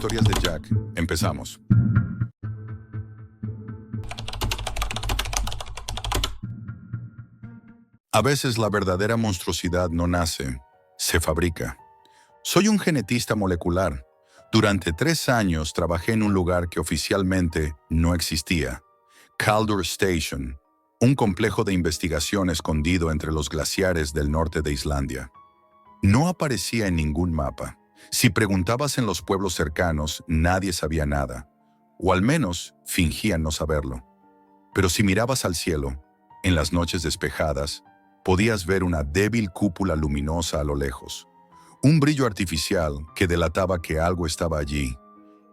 Historias de Jack. Empezamos. A veces la verdadera monstruosidad no nace, se fabrica. Soy un genetista molecular. Durante 3 años trabajé en un lugar que oficialmente no existía, Caldur Station, un complejo de investigación escondido entre los glaciares del norte de Islandia. No aparecía en ningún mapa. Si preguntabas en los pueblos cercanos, nadie sabía nada, o al menos fingían no saberlo. Pero si mirabas al cielo, en las noches despejadas, podías ver una débil cúpula luminosa a lo lejos. Un brillo artificial que delataba que algo estaba allí,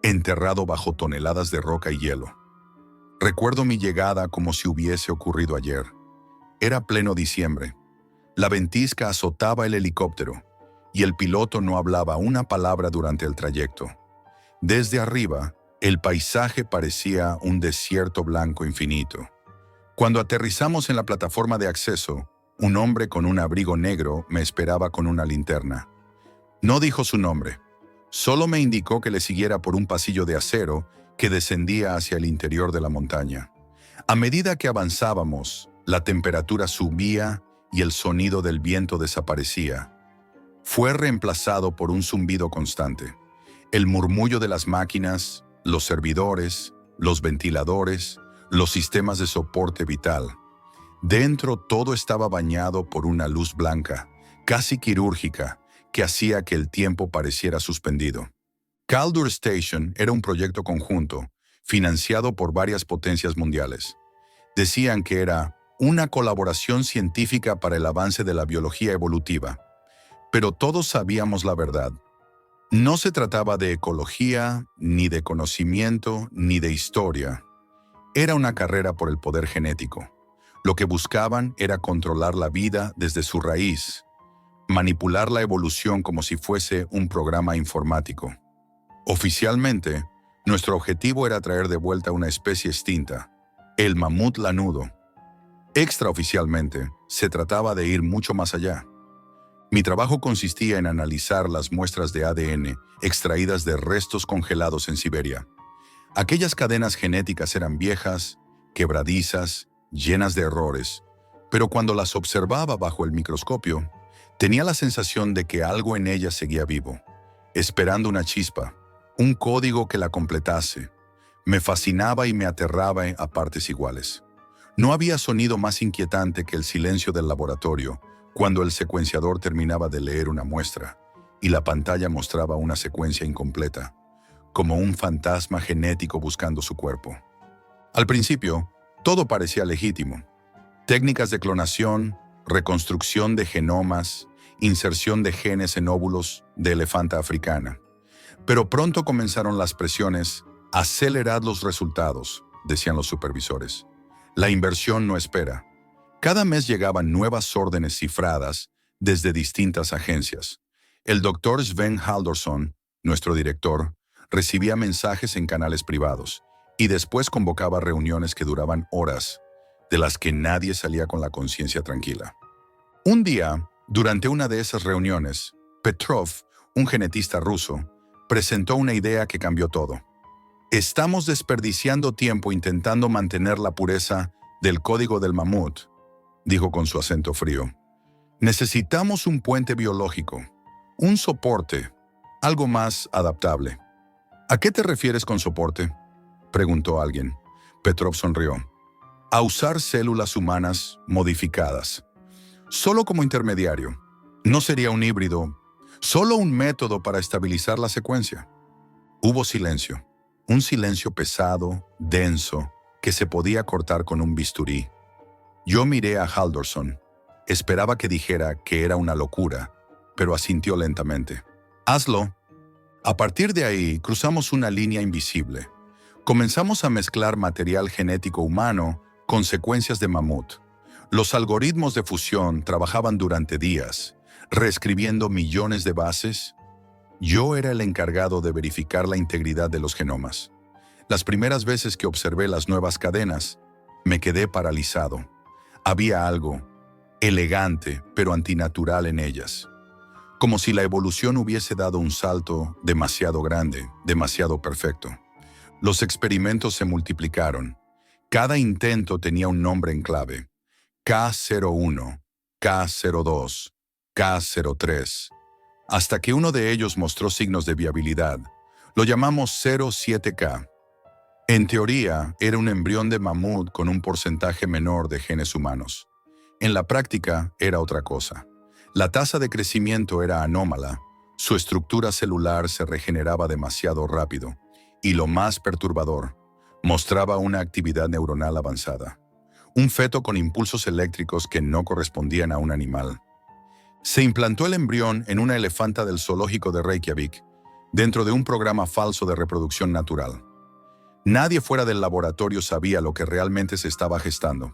enterrado bajo toneladas de roca y hielo. Recuerdo mi llegada como si hubiese ocurrido ayer. Era pleno diciembre. La ventisca azotaba el helicóptero y el piloto no hablaba una palabra durante el trayecto. Desde arriba, el paisaje parecía un desierto blanco infinito. Cuando aterrizamos en la plataforma de acceso, un hombre con un abrigo negro me esperaba con una linterna. No dijo su nombre, solo me indicó que le siguiera por un pasillo de acero que descendía hacia el interior de la montaña. A medida que avanzábamos, la temperatura subía y el sonido del viento desaparecía. Fue reemplazado por un zumbido constante. El murmullo de las máquinas, los servidores, los ventiladores, los sistemas de soporte vital. Dentro todo estaba bañado por una luz blanca, casi quirúrgica, que hacía que el tiempo pareciera suspendido. Caldur Station era un proyecto conjunto, financiado por varias potencias mundiales. Decían que era una colaboración científica para el avance de la biología evolutiva. Pero todos sabíamos la verdad. No se trataba de ecología, ni de conocimiento, ni de historia. Era una carrera por el poder genético. Lo que buscaban era controlar la vida desde su raíz, manipular la evolución como si fuese un programa informático. Oficialmente, nuestro objetivo era traer de vuelta una especie extinta, el mamut lanudo. Extraoficialmente, se trataba de ir mucho más allá. Mi trabajo consistía en analizar las muestras de ADN extraídas de restos congelados en Siberia. Aquellas cadenas genéticas eran viejas, quebradizas, llenas de errores, pero cuando las observaba bajo el microscopio, tenía la sensación de que algo en ellas seguía vivo, esperando una chispa, un código que la completase. Me fascinaba y me aterraba a partes iguales. No había sonido más inquietante que el silencio del laboratorio cuando el secuenciador terminaba de leer una muestra y la pantalla mostraba una secuencia incompleta, como un fantasma genético buscando su cuerpo. Al principio, todo parecía legítimo. Técnicas de clonación, reconstrucción de genomas, inserción de genes en óvulos de elefanta africana. Pero pronto comenzaron las presiones. Acelerad los resultados, decían los supervisores. La inversión no espera. Cada mes llegaban nuevas órdenes cifradas desde distintas agencias. El doctor Sven Haldorsson, nuestro director, recibía mensajes en canales privados y después convocaba reuniones que duraban horas, de las que nadie salía con la conciencia tranquila. Un día, durante una de esas reuniones, Petrov, un genetista ruso, presentó una idea que cambió todo. Estamos desperdiciando tiempo intentando mantener la pureza del código del mamut, dijo con su acento frío. Necesitamos un puente biológico, un soporte, algo más adaptable. ¿A qué te refieres con soporte?, preguntó alguien. Petrov sonrió. A usar células humanas modificadas. Solo como intermediario. No sería un híbrido, solo un método para estabilizar la secuencia. Hubo silencio. Un silencio pesado, denso, que se podía cortar con un bisturí. Yo miré a Haldorsson. Esperaba que dijera que era una locura, pero asintió lentamente. Hazlo. A partir de ahí, cruzamos una línea invisible. Comenzamos a mezclar material genético humano con secuencias de mamut. Los algoritmos de fusión trabajaban durante días, reescribiendo millones de bases. Yo era el encargado de verificar la integridad de los genomas. Las primeras veces que observé las nuevas cadenas, me quedé paralizado. Había algo elegante pero antinatural en ellas. como si la evolución hubiese dado un salto demasiado grande, demasiado perfecto. Los experimentos se multiplicaron. Cada intento tenía un nombre en clave: K01, K02, K03, hasta que uno de ellos mostró signos de viabilidad. Lo llamamos 07K. En teoría, era un embrión de mamut con un porcentaje menor de genes humanos. En la práctica, era otra cosa. La tasa de crecimiento era anómala, su estructura celular se regeneraba demasiado rápido, y lo más perturbador, mostraba una actividad neuronal avanzada. Un feto con impulsos eléctricos que no correspondían a un animal. Se implantó el embrión en una elefanta del zoológico de Reykjavik, dentro de un programa falso de reproducción natural. Nadie fuera del laboratorio sabía lo que realmente se estaba gestando.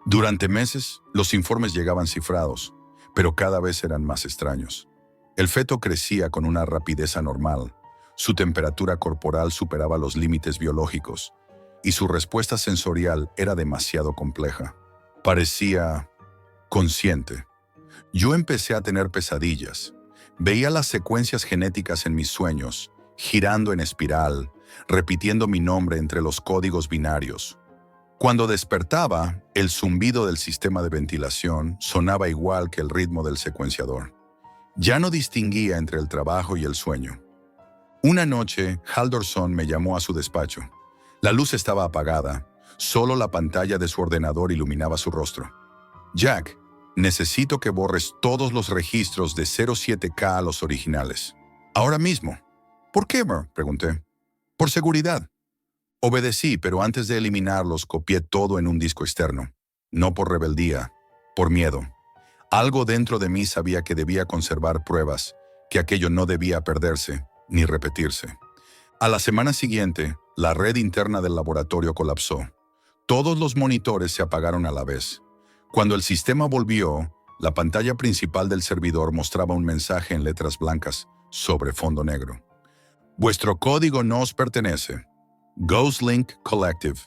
Durante meses, los informes llegaban cifrados, pero cada vez eran más extraños. El feto crecía con una rapidez anormal, su temperatura corporal superaba los límites biológicos, y su respuesta sensorial era demasiado compleja. Parecía consciente. Yo empecé a tener pesadillas. Veía las secuencias genéticas en mis sueños, girando en espiral, repitiendo mi nombre entre los códigos binarios. Cuando despertaba, el zumbido del sistema de ventilación sonaba igual que el ritmo del secuenciador. Ya no distinguía entre el trabajo y el sueño. Una noche, Halldórsson me llamó a su despacho. La luz estaba apagada, solo la pantalla de su ordenador iluminaba su rostro. «Jack, necesito que borres todos los registros de 07K a los originales. Ahora mismo». «¿Por qué, Mer?», pregunté. «Por seguridad». Obedecí, pero antes de eliminarlos copié todo en un disco externo. No por rebeldía, por miedo. Algo dentro de mí sabía que debía conservar pruebas, que aquello no debía perderse ni repetirse. A la semana siguiente, la red interna del laboratorio colapsó. Todos los monitores se apagaron a la vez. Cuando el sistema volvió, la pantalla principal del servidor mostraba un mensaje en letras blancas sobre fondo negro. «Vuestro código no os pertenece. Ghostlink Collective».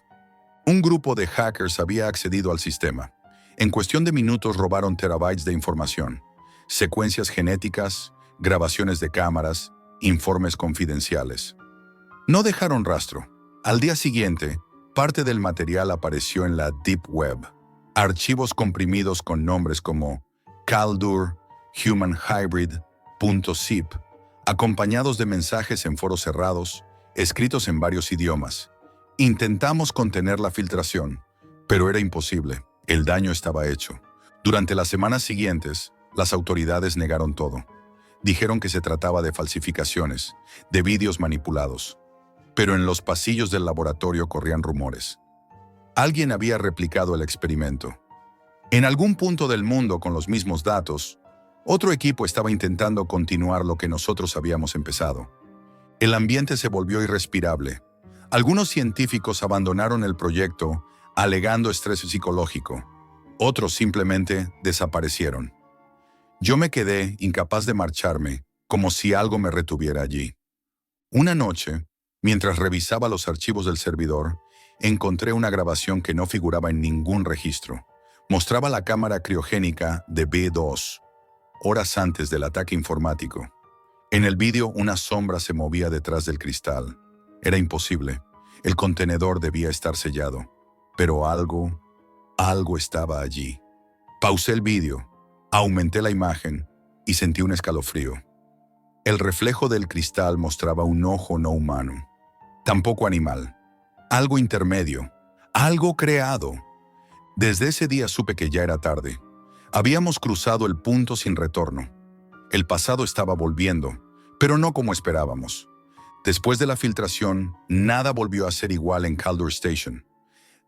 Un grupo de hackers había accedido al sistema. En cuestión de minutos robaron terabytes de información, secuencias genéticas, grabaciones de cámaras, informes confidenciales. No dejaron rastro. Al día siguiente, parte del material apareció en la Deep Web. Archivos comprimidos con nombres como Caldur, Human Hybrid, .zip, acompañados de mensajes en foros cerrados, escritos en varios idiomas. Intentamos contener la filtración, pero era imposible. El daño estaba hecho. Durante las semanas siguientes, las autoridades negaron todo. Dijeron que se trataba de falsificaciones, de vídeos manipulados. Pero en los pasillos del laboratorio corrían rumores. Alguien había replicado el experimento. En algún punto del mundo con los mismos datos, otro equipo estaba intentando continuar lo que nosotros habíamos empezado. El ambiente se volvió irrespirable. Algunos científicos abandonaron el proyecto alegando estrés psicológico. Otros simplemente desaparecieron. Yo me quedé incapaz de marcharme, como si algo me retuviera allí. Una noche, mientras revisaba los archivos del servidor, encontré una grabación que no figuraba en ningún registro. Mostraba la cámara criogénica de B2, horas antes del ataque informático. En el vídeo, una sombra se movía detrás del cristal. Era imposible. El contenedor debía estar sellado. Pero algo estaba allí. Pausé el vídeo, aumenté la imagen y sentí un escalofrío. El reflejo del cristal mostraba un ojo no humano. Tampoco animal. Algo intermedio. Algo creado. Desde ese día supe que ya era tarde. Habíamos cruzado el punto sin retorno. El pasado estaba volviendo, pero no como esperábamos. Después de la filtración, nada volvió a ser igual en Caldur Station.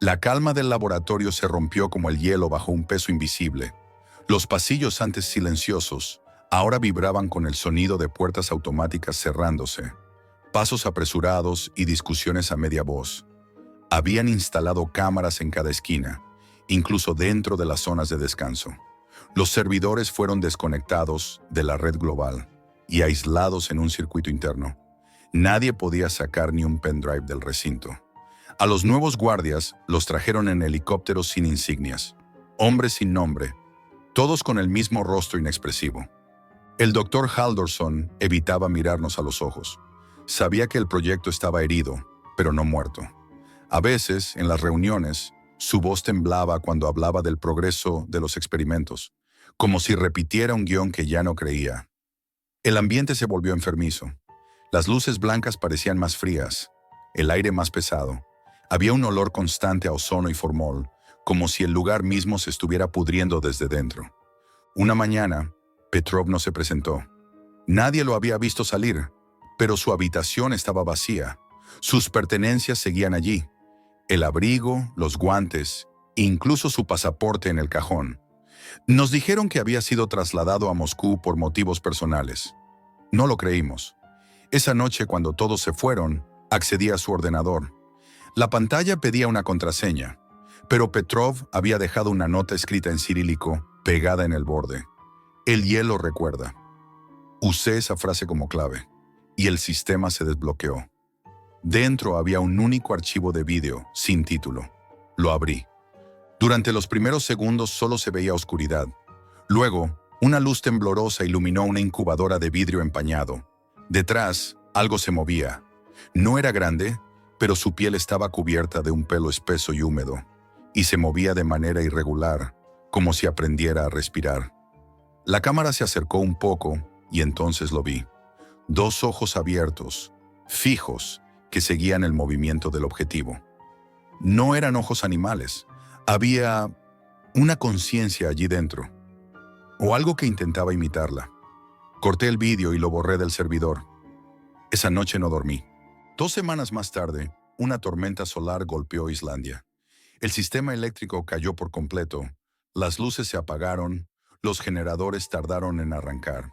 La calma del laboratorio se rompió como el hielo bajo un peso invisible. Los pasillos antes silenciosos, ahora vibraban con el sonido de puertas automáticas cerrándose, pasos apresurados y discusiones a media voz. Habían instalado cámaras en cada esquina, incluso dentro de las zonas de descanso. Los servidores fueron desconectados de la red global y aislados en un circuito interno. Nadie podía sacar ni un pendrive del recinto. A los nuevos guardias los trajeron en helicópteros sin insignias, hombres sin nombre, todos con el mismo rostro inexpresivo. El doctor Halldorson evitaba mirarnos a los ojos. Sabía que el proyecto estaba herido, pero no muerto. A veces, en las reuniones, su voz temblaba cuando hablaba del progreso de los experimentos, como si repitiera un guión que ya no creía. El ambiente se volvió enfermizo. Las luces blancas parecían más frías, el aire más pesado. Había un olor constante a ozono y formol, como si el lugar mismo se estuviera pudriendo desde dentro. Una mañana, Petrov no se presentó. Nadie lo había visto salir, pero su habitación estaba vacía. Sus pertenencias seguían allí. El abrigo, los guantes, incluso su pasaporte en el cajón. Nos dijeron que había sido trasladado a Moscú por motivos personales. No lo creímos. Esa noche, cuando todos se fueron, accedí a su ordenador. La pantalla pedía una contraseña, pero Petrov había dejado una nota escrita en cirílico pegada en el borde. El hielo recuerda. Usé esa frase como clave, y el sistema se desbloqueó. Dentro había un único archivo de vídeo, sin título. Lo abrí. Durante los primeros segundos solo se veía oscuridad. Luego, una luz temblorosa iluminó una incubadora de vidrio empañado. Detrás, algo se movía. No era grande, pero su piel estaba cubierta de un pelo espeso y húmedo, y se movía de manera irregular, como si aprendiera a respirar. La cámara se acercó un poco, y entonces lo vi. Dos ojos abiertos, fijos, que seguían el movimiento del objetivo. No eran ojos animales. Había una conciencia allí dentro, o algo que intentaba imitarla. Corté el vídeo y lo borré del servidor. Esa noche no dormí. 2 semanas más tarde, una tormenta solar golpeó Islandia. El sistema eléctrico cayó por completo, las luces se apagaron, los generadores tardaron en arrancar.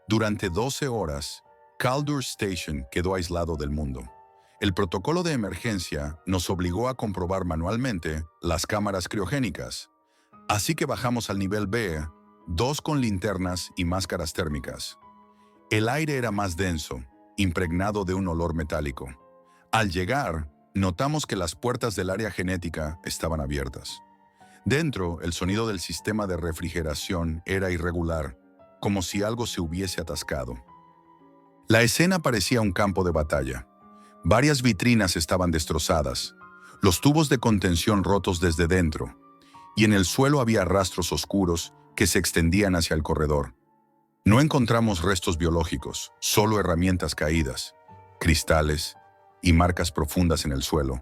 Durante 12 horas, Caldur Station quedó aislado del mundo. El protocolo de emergencia nos obligó a comprobar manualmente las cámaras criogénicas, así que bajamos al nivel B, 2 con linternas y máscaras térmicas. El aire era más denso, impregnado de un olor metálico. Al llegar, notamos que las puertas del área genética estaban abiertas. Dentro, el sonido del sistema de refrigeración era irregular, como si algo se hubiese atascado. La escena parecía un campo de batalla. Varias vitrinas estaban destrozadas, los tubos de contención rotos desde dentro, y en el suelo había rastros oscuros que se extendían hacia el corredor. No encontramos restos biológicos, solo herramientas caídas, cristales y marcas profundas en el suelo,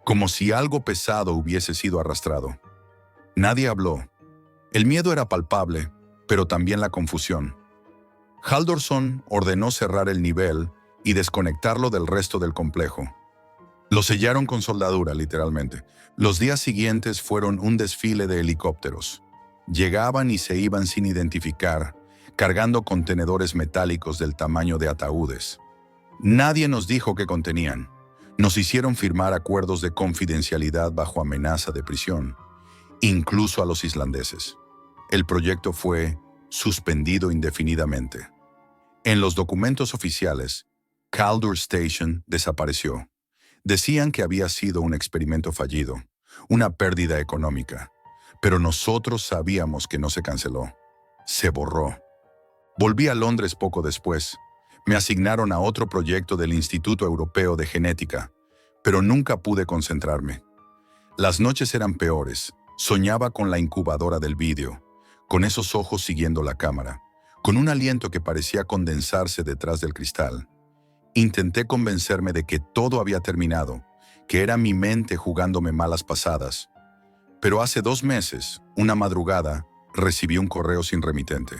como si algo pesado hubiese sido arrastrado. Nadie habló. El miedo era palpable, pero también la confusión. Halldorson ordenó cerrar el nivel y desconectarlo del resto del complejo. Lo sellaron con soldadura, literalmente. Los días siguientes fueron un desfile de helicópteros. Llegaban y se iban sin identificar, cargando contenedores metálicos del tamaño de ataúdes. Nadie nos dijo qué contenían. Nos hicieron firmar acuerdos de confidencialidad bajo amenaza de prisión, incluso a los islandeses. El proyecto fue suspendido indefinidamente. En los documentos oficiales, Caldur Station desapareció. Decían que había sido un experimento fallido, una pérdida económica, pero nosotros sabíamos que no se canceló. Se borró. Volví a Londres poco después. Me asignaron a otro proyecto del Instituto Europeo de Genética, pero nunca pude concentrarme. Las noches eran peores. Soñaba con la incubadora del vídeo, con esos ojos siguiendo la cámara, con un aliento que parecía condensarse detrás del cristal. Intenté convencerme de que todo había terminado, que era mi mente jugándome malas pasadas. Pero hace 2 meses, una madrugada, recibí un correo sin remitente.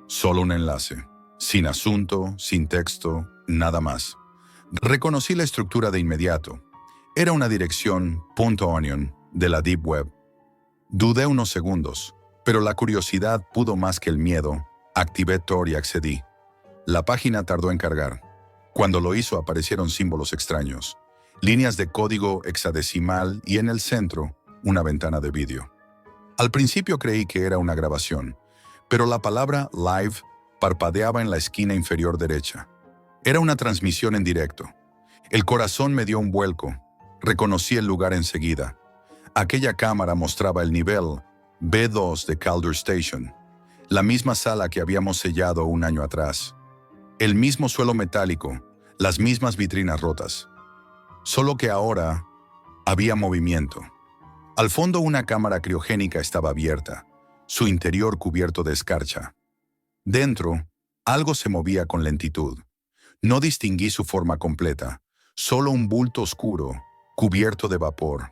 Solo un enlace. Sin asunto, sin texto, nada más. Reconocí la estructura de inmediato. Era una dirección .onion de la Deep Web. Dudé unos segundos, pero la curiosidad pudo más que el miedo. Activé Tor y accedí. La página tardó en cargar. Cuando lo hizo aparecieron símbolos extraños, líneas de código hexadecimal y en el centro, una ventana de vídeo. Al principio creí que era una grabación, pero la palabra live parpadeaba en la esquina inferior derecha. Era una transmisión en directo. El corazón me dio un vuelco. Reconocí el lugar enseguida. Aquella cámara mostraba el nivel B2 de Caldur Station. La misma sala que habíamos sellado un año atrás. El mismo suelo metálico, las mismas vitrinas rotas. Solo que ahora había movimiento. Al fondo una cámara criogénica estaba abierta, su interior cubierto de escarcha. Dentro, algo se movía con lentitud. No distinguí su forma completa, solo un bulto oscuro, cubierto de vapor.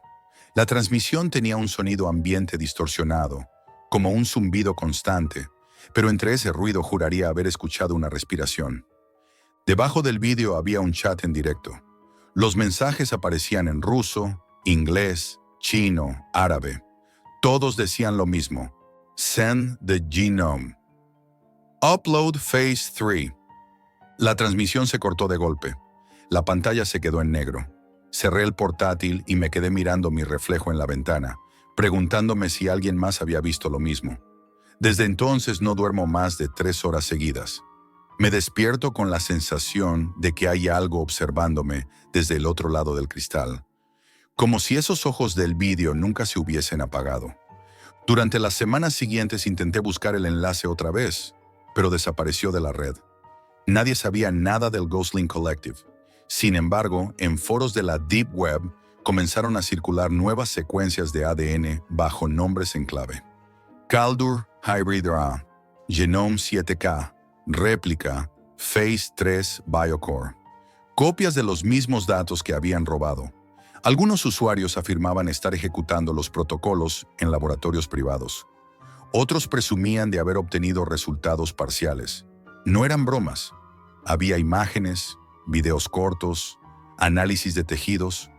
La transmisión tenía un sonido ambiente distorsionado, como un zumbido constante, pero entre ese ruido juraría haber escuchado una respiración. Debajo del vídeo había un chat en directo. Los mensajes aparecían en ruso, inglés, chino, árabe. Todos decían lo mismo: Send the genome. Upload Phase 3. La transmisión se cortó de golpe. La pantalla se quedó en negro. Cerré el portátil y me quedé mirando mi reflejo en la ventana, preguntándome si alguien más había visto lo mismo. Desde entonces no duermo más de 3 horas seguidas. Me despierto con la sensación de que hay algo observándome desde el otro lado del cristal, como si esos ojos del vídeo nunca se hubiesen apagado. Durante las semanas siguientes intenté buscar el enlace otra vez, pero desapareció de la red. Nadie sabía nada del Ghostling Collective. Sin embargo, en foros de la Deep Web comenzaron a circular nuevas secuencias de ADN bajo nombres en clave. Kaldur Hybrid A, Genome 7K, Réplica, Phase 3 Biocore. Copias de los mismos datos que habían robado. Algunos usuarios afirmaban estar ejecutando los protocolos en laboratorios privados. Otros presumían de haber obtenido resultados parciales. No eran bromas. Había imágenes, videos cortos, análisis de tejidos.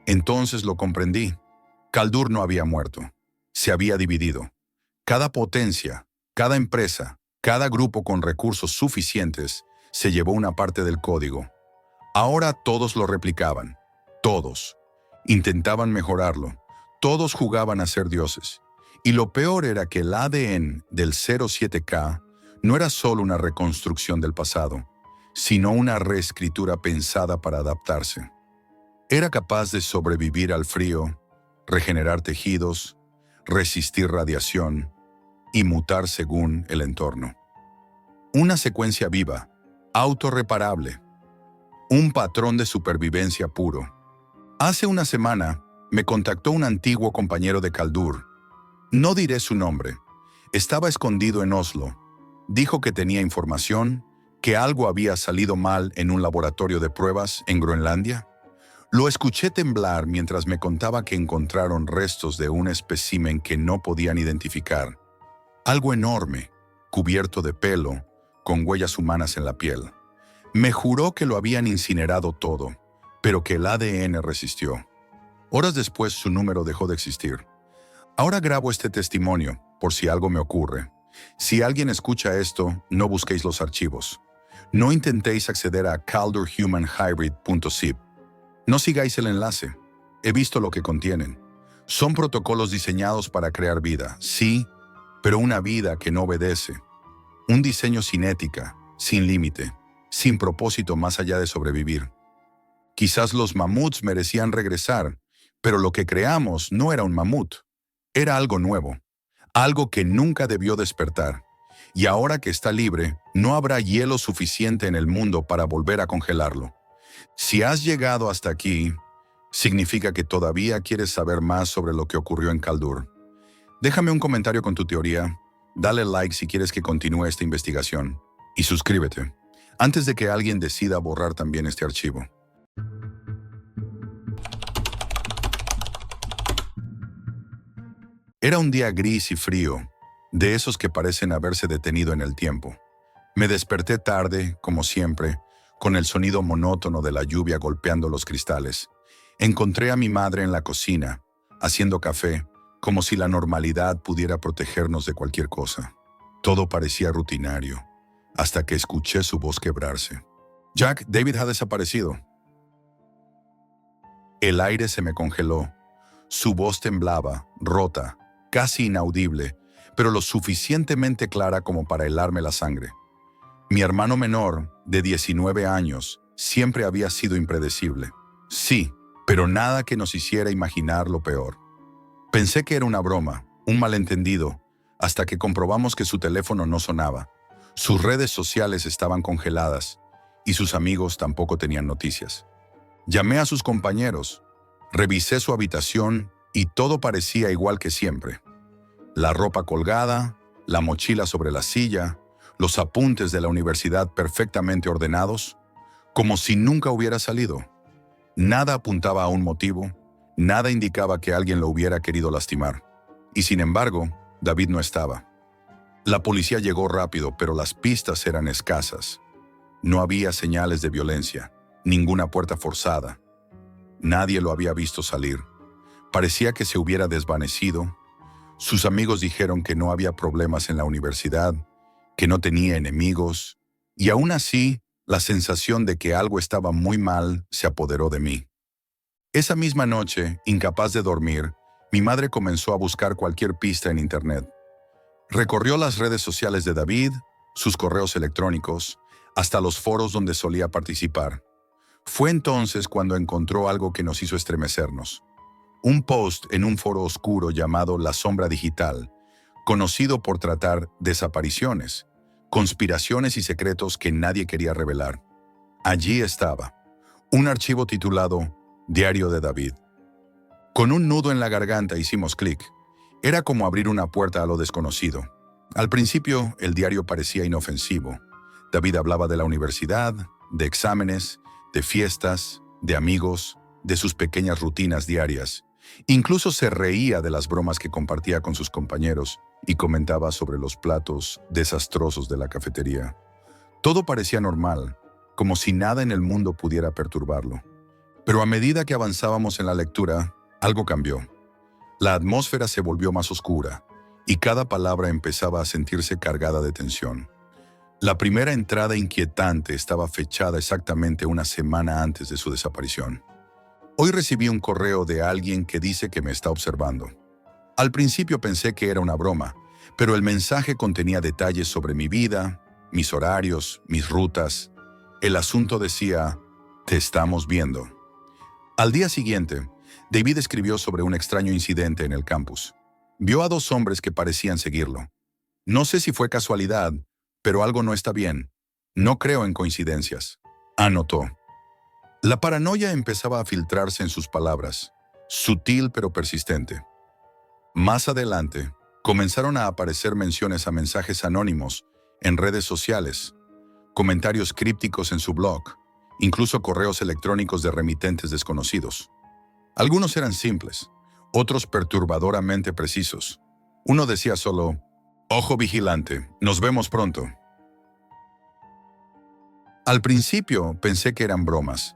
Entonces lo comprendí. Kaldur no había muerto. Se había dividido. Cada potencia, cada empresa, cada grupo con recursos suficientes se llevó una parte del código. Ahora todos lo replicaban. Todos. Intentaban mejorarlo. Todos jugaban a ser dioses. Y lo peor era que el ADN del 07K no era solo una reconstrucción del pasado, sino una reescritura pensada para adaptarse. Era capaz de sobrevivir al frío, regenerar tejidos, resistir radiación y mutar según el entorno. Una secuencia viva, autorreparable, un patrón de supervivencia puro. Hace una semana me contactó un antiguo compañero de Kaldur. No diré su nombre. Estaba escondido en Oslo. Dijo que tenía información, que algo había salido mal en un laboratorio de pruebas en Groenlandia. Lo escuché temblar mientras me contaba que encontraron restos de un espécimen que no podían identificar. Algo enorme, cubierto de pelo, con huellas humanas en la piel. Me juró que lo habían incinerado todo, pero que el ADN resistió. Horas después su número dejó de existir. Ahora grabo este testimonio, por si algo me ocurre. Si alguien escucha esto, no busquéis los archivos. No intentéis acceder a kaldurhumanhybrid.zip. No sigáis el enlace. He visto lo que contienen. Son protocolos diseñados para crear vida, sí, pero una vida que no obedece. Un diseño sin ética, sin límite, sin propósito más allá de sobrevivir. Quizás los mamuts merecían regresar, pero lo que creamos no era un mamut. Era algo nuevo, algo que nunca debió despertar. Y ahora que está libre, no habrá hielo suficiente en el mundo para volver a congelarlo. Si has llegado hasta aquí, significa que todavía quieres saber más sobre lo que ocurrió en Kaldur. Déjame un comentario con tu teoría, dale like si quieres que continúe esta investigación y suscríbete, antes de que alguien decida borrar también este archivo. Era un día gris y frío, de esos que parecen haberse detenido en el tiempo. Me desperté tarde, como siempre, con el sonido monótono de la lluvia golpeando los cristales. Encontré a mi madre en la cocina, haciendo café, como si la normalidad pudiera protegernos de cualquier cosa. Todo parecía rutinario, hasta que escuché su voz quebrarse. «Jack, David ha desaparecido». El aire se me congeló. Su voz temblaba, rota, casi inaudible, pero lo suficientemente clara como para helarme la sangre. Mi hermano menor, de 19 años, siempre había sido impredecible. Sí, pero nada que nos hiciera imaginar lo peor. Pensé que era una broma, un malentendido, hasta que comprobamos que su teléfono no sonaba, sus redes sociales estaban congeladas y sus amigos tampoco tenían noticias. Llamé a sus compañeros, revisé su habitación y todo parecía igual que siempre. La ropa colgada, la mochila sobre la silla, los apuntes de la universidad perfectamente ordenados, como si nunca hubiera salido. Nada apuntaba a un motivo, nada indicaba que alguien lo hubiera querido lastimar. Y sin embargo, David no estaba. La policía llegó rápido, pero las pistas eran escasas. No había señales de violencia, ninguna puerta forzada. Nadie lo había visto salir. Parecía que se hubiera desvanecido. Sus amigos dijeron que no había problemas en la universidad, que no tenía enemigos, y aún así, la sensación de que algo estaba muy mal se apoderó de mí. Esa misma noche, incapaz de dormir, mi madre comenzó a buscar cualquier pista en Internet. Recorrió las redes sociales de David, sus correos electrónicos, hasta los foros donde solía participar. Fue entonces cuando encontró algo que nos hizo estremecernos. Un post en un foro oscuro llamado La Sombra Digital, conocido por tratar desapariciones, conspiraciones y secretos que nadie quería revelar. Allí estaba, un archivo titulado Diario de David. Con un nudo en la garganta hicimos clic. Era como abrir una puerta a lo desconocido. Al principio, el diario parecía inofensivo. David hablaba de la universidad, de exámenes, de fiestas, de amigos, de sus pequeñas rutinas diarias. Incluso se reía de las bromas que compartía con sus compañeros y comentaba sobre los platos desastrosos de la cafetería. Todo parecía normal, como si nada en el mundo pudiera perturbarlo. Pero a medida que avanzábamos en la lectura, algo cambió. La atmósfera se volvió más oscura y cada palabra empezaba a sentirse cargada de tensión. La primera entrada inquietante estaba fechada exactamente una semana antes de su desaparición. Hoy recibí un correo de alguien que dice que me está observando. Al principio pensé que era una broma, pero el mensaje contenía detalles sobre mi vida, mis horarios, mis rutas. El asunto decía, te estamos viendo. Al día siguiente, David escribió sobre un extraño incidente en el campus. Vio a dos hombres que parecían seguirlo. No sé si fue casualidad, pero algo no está bien. No creo en coincidencias. Anotó. La paranoia empezaba a filtrarse en sus palabras, sutil pero persistente. Más adelante, comenzaron a aparecer menciones a mensajes anónimos en redes sociales, comentarios crípticos en su blog, incluso correos electrónicos de remitentes desconocidos. Algunos eran simples, otros perturbadoramente precisos. Uno decía solo, ojo vigilante, nos vemos pronto. Al principio pensé que eran bromas,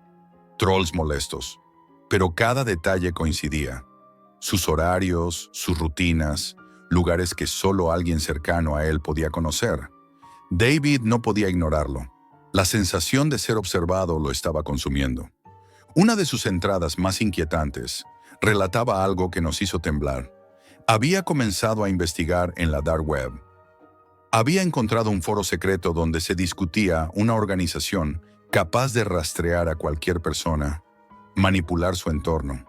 trolls molestos, pero cada detalle coincidía. Sus horarios, sus rutinas, lugares que solo alguien cercano a él podía conocer. David no podía ignorarlo. La sensación de ser observado lo estaba consumiendo. Una de sus entradas más inquietantes relataba algo que nos hizo temblar. Había comenzado a investigar en la dark web. Había encontrado un foro secreto donde se discutía una organización capaz de rastrear a cualquier persona, manipular su entorno,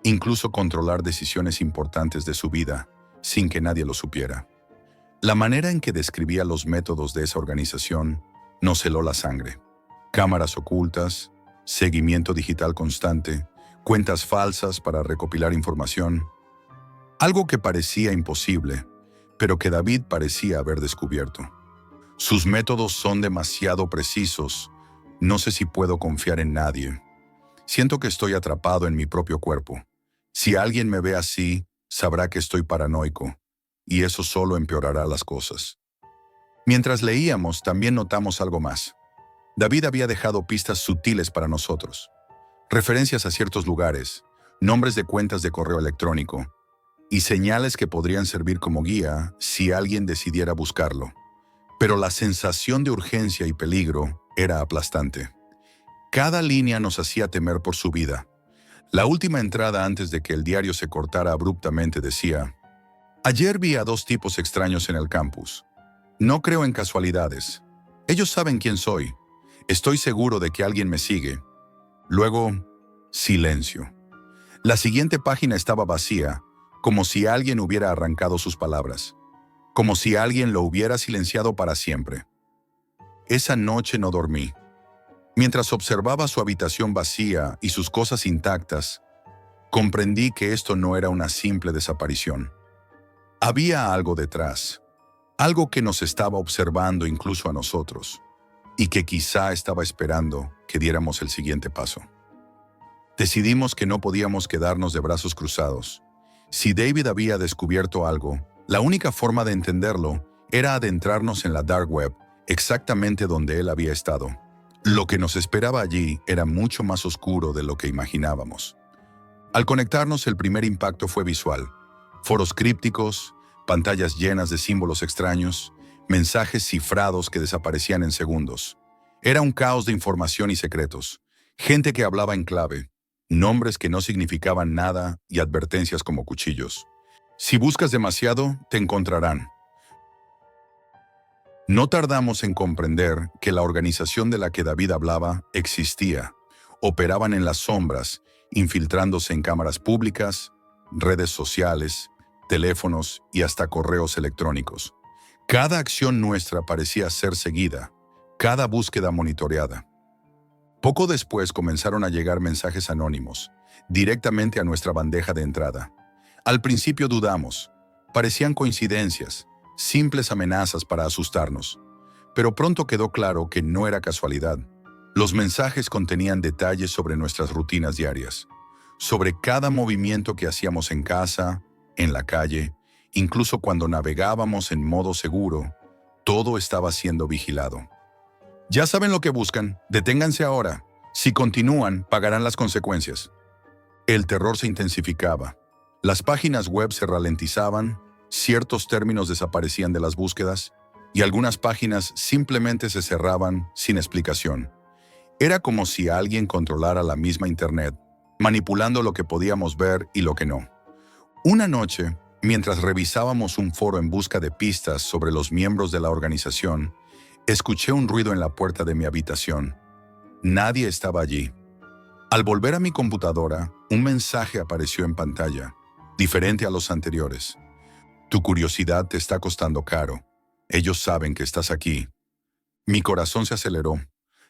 incluso controlar decisiones importantes de su vida sin que nadie lo supiera. La manera en que describía los métodos de esa organización nos heló la sangre. Cámaras ocultas, seguimiento digital constante, cuentas falsas para recopilar información. Algo que parecía imposible, pero que David parecía haber descubierto. Sus métodos son demasiado precisos. No sé si puedo confiar en nadie. Siento que estoy atrapado en mi propio cuerpo. Si alguien me ve así, sabrá que estoy paranoico, y eso solo empeorará las cosas. Mientras leíamos, también notamos algo más. David había dejado pistas sutiles para nosotros. Referencias a ciertos lugares, nombres de cuentas de correo electrónico, y señales que podrían servir como guía si alguien decidiera buscarlo. Pero la sensación de urgencia y peligro era aplastante. Cada línea nos hacía temer por su vida. La última entrada antes de que el diario se cortara abruptamente decía, ayer vi a dos tipos extraños en el campus. No creo en casualidades. Ellos saben quién soy. Estoy seguro de que alguien me sigue. Luego, silencio. La siguiente página estaba vacía, como si alguien hubiera arrancado sus palabras. como si alguien lo hubiera silenciado para siempre. Esa noche no dormí. Mientras observaba su habitación vacía y sus cosas intactas, comprendí que esto no era una simple desaparición. Había algo detrás, algo que nos estaba observando incluso a nosotros, y que quizá estaba esperando que diéramos el siguiente paso. Decidimos que no podíamos quedarnos de brazos cruzados. Si David había descubierto algo, la única forma de entenderlo era adentrarnos en la dark web, exactamente donde él había estado. Lo que nos esperaba allí era mucho más oscuro de lo que imaginábamos. Al conectarnos, el primer impacto fue visual. Foros crípticos, pantallas llenas de símbolos extraños, mensajes cifrados que desaparecían en segundos. Era un caos de información y secretos. Gente que hablaba en clave, nombres que no significaban nada y advertencias como cuchillos. Si buscas demasiado, te encontrarán. No tardamos en comprender que la organización de la que David hablaba existía. Operaban en las sombras, infiltrándose en cámaras públicas, redes sociales, teléfonos y hasta correos electrónicos. Cada acción nuestra parecía ser seguida, cada búsqueda monitoreada. Poco después comenzaron a llegar mensajes anónimos, directamente a nuestra bandeja de entrada. Al principio dudamos, parecían coincidencias, simples amenazas para asustarnos, pero pronto quedó claro que no era casualidad. Los mensajes contenían detalles sobre nuestras rutinas diarias, sobre cada movimiento que hacíamos en casa, en la calle, incluso cuando navegábamos en modo seguro, todo estaba siendo vigilado. Ya saben lo que buscan, deténganse ahora. Si continúan, pagarán las consecuencias. El terror se intensificaba. Las páginas web se ralentizaban, ciertos términos desaparecían de las búsquedas y algunas páginas simplemente se cerraban sin explicación. Era como si alguien controlara la misma Internet, manipulando lo que podíamos ver y lo que no. Una noche, mientras revisábamos un foro en busca de pistas sobre los miembros de la organización, escuché un ruido en la puerta de mi habitación. Nadie estaba allí. Al volver a mi computadora, un mensaje apareció en pantalla, diferente a los anteriores. Tu curiosidad te está costando caro. Ellos saben que estás aquí. Mi corazón se aceleró,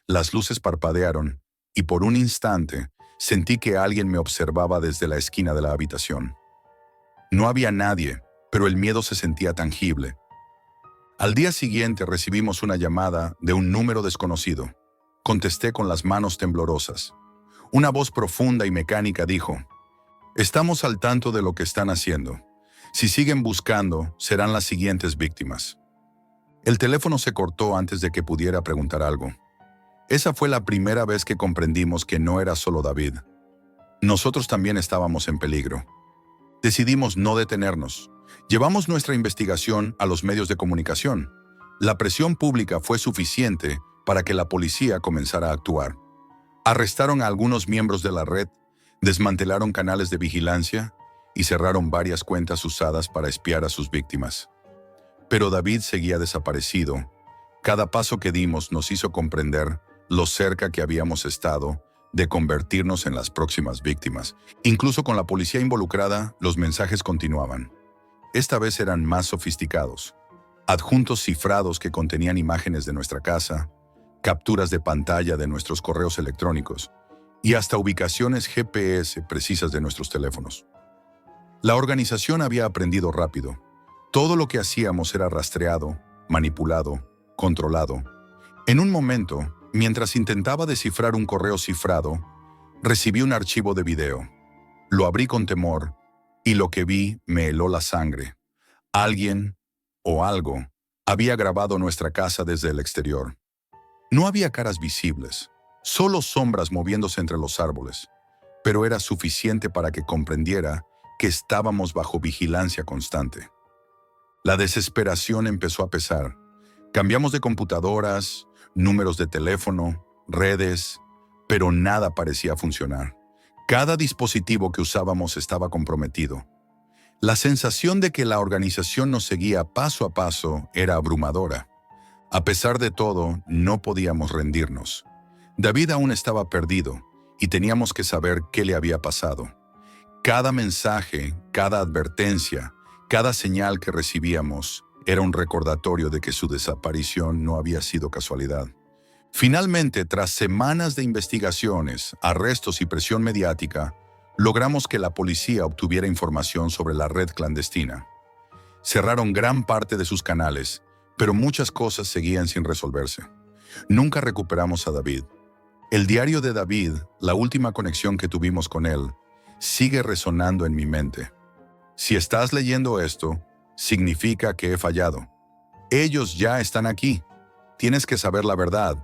las luces parpadearon y por un instante sentí que alguien me observaba desde la esquina de la habitación. No había nadie, pero el miedo se sentía tangible. Al día siguiente recibimos una llamada de un número desconocido. Contesté con las manos temblorosas. Una voz profunda y mecánica dijo: «Estamos al tanto de lo que están haciendo. Si siguen buscando, serán las siguientes víctimas». El teléfono se cortó antes de que pudiera preguntar algo. Esa fue la primera vez que comprendimos que no era solo David. Nosotros también estábamos en peligro. Decidimos no detenernos. Llevamos nuestra investigación a los medios de comunicación. La presión pública fue suficiente para que la policía comenzara a actuar. Arrestaron a algunos miembros de la red, desmantelaron canales de vigilancia y cerraron varias cuentas usadas para espiar a sus víctimas. Pero David seguía desaparecido. Cada paso que dimos nos hizo comprender lo cerca que habíamos estado de convertirnos en las próximas víctimas. Incluso con la policía involucrada, los mensajes continuaban. Esta vez eran más sofisticados. Adjuntos cifrados que contenían imágenes de nuestra casa, capturas de pantalla de nuestros correos electrónicos y hasta ubicaciones GPS precisas de nuestros teléfonos. La organización había aprendido rápido. Todo lo que hacíamos era rastreado, manipulado, controlado. En un momento, mientras intentaba descifrar un correo cifrado, recibí un archivo de video. Lo abrí con temor y lo que vi me heló la sangre. Alguien o algo había grabado nuestra casa desde el exterior. No había caras visibles, solo sombras moviéndose entre los árboles, pero era suficiente para que comprendiera que estábamos bajo vigilancia constante. La desesperación empezó a pesar. Cambiamos de computadoras, números de teléfono, redes, pero nada parecía funcionar. Cada dispositivo que usábamos estaba comprometido. La sensación de que la organización nos seguía paso a paso era abrumadora. A pesar de todo, no podíamos rendirnos. David aún estaba perdido y teníamos que saber qué le había pasado. Cada mensaje, cada advertencia, cada señal que recibíamos Era un recordatorio de que su desaparición no había sido casualidad. Finalmente, tras semanas de investigaciones, arrestos y presión mediática, logramos que la policía obtuviera información sobre la red clandestina. Cerraron gran parte de sus canales, pero muchas cosas seguían sin resolverse. Nunca recuperamos a David. El diario de David, la última conexión que tuvimos con él, sigue resonando en mi mente. Si estás leyendo esto, significa que he fallado. Ellos ya están aquí. Tienes que saber la verdad,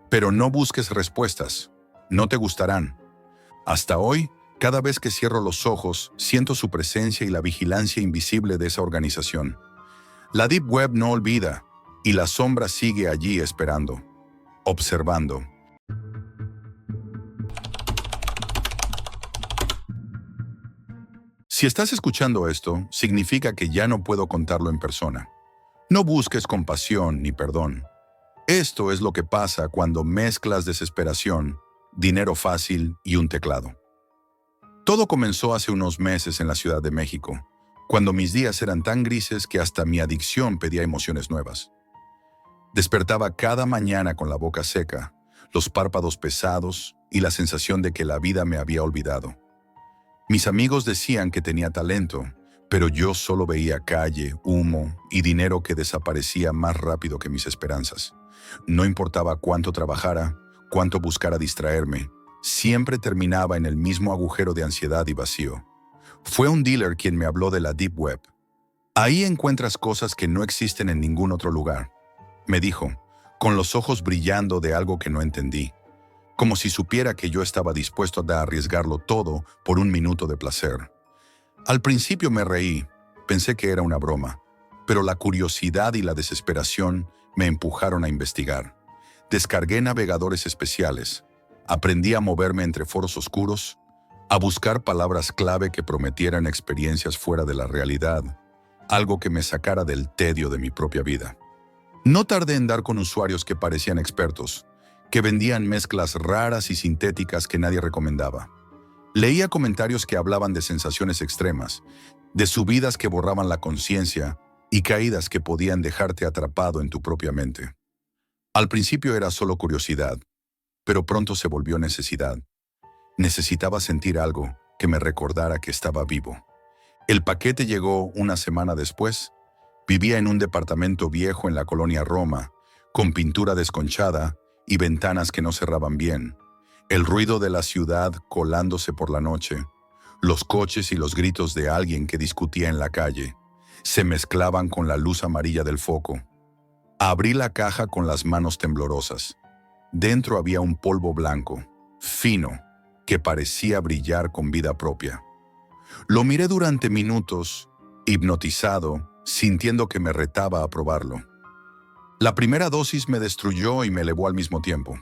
pero no busques respuestas. No te gustarán. Hasta hoy, cada vez que cierro los ojos, siento su presencia y la vigilancia invisible de esa organización. La Deep Web no olvida, y la sombra sigue allí esperando, observando. Si estás escuchando esto, significa que ya no puedo contarlo en persona. No busques compasión ni perdón. Esto es lo que pasa cuando mezclas desesperación, dinero fácil y un teclado. Todo comenzó hace unos meses en la Ciudad de México, cuando mis días eran tan grises que hasta mi adicción pedía emociones nuevas. Despertaba cada mañana con la boca seca, los párpados pesados y la sensación de que la vida me había olvidado. Mis amigos decían que tenía talento, pero yo solo veía calle, humo y dinero que desaparecía más rápido que mis esperanzas. No importaba cuánto trabajara, cuánto buscara distraerme, siempre terminaba en el mismo agujero de ansiedad y vacío. Fue un dealer quien me habló de la Deep Web. Ahí encuentras cosas que no existen en ningún otro lugar, me dijo, con los ojos brillando de algo que no entendí, como si supiera que yo estaba dispuesto a arriesgarlo todo por un minuto de placer. Al principio me reí, pensé que era una broma, pero la curiosidad y la desesperación me empujaron a investigar. Descargué navegadores especiales, aprendí a moverme entre foros oscuros, a buscar palabras clave que prometieran experiencias fuera de la realidad, algo que me sacara del tedio de mi propia vida. No tardé en dar con usuarios que parecían expertos, que vendían mezclas raras y sintéticas que nadie recomendaba. Leía comentarios que hablaban de sensaciones extremas, de subidas que borraban la conciencia y caídas que podían dejarte atrapado en tu propia mente. Al principio era solo curiosidad, pero pronto se volvió necesidad. Necesitaba sentir algo que me recordara que estaba vivo. El paquete llegó una semana después. Vivía en un departamento viejo en la colonia Roma, con pintura desconchada y ventanas que no cerraban bien. El ruido de la ciudad colándose por la noche, los coches y los gritos de alguien que discutía en la calle, se mezclaban con la luz amarilla del foco. Abrí la caja con las manos temblorosas. Dentro había un polvo blanco, fino, que parecía brillar con vida propia. Lo miré durante minutos, hipnotizado, sintiendo que me retaba a probarlo. La primera dosis me destruyó y me elevó al mismo tiempo.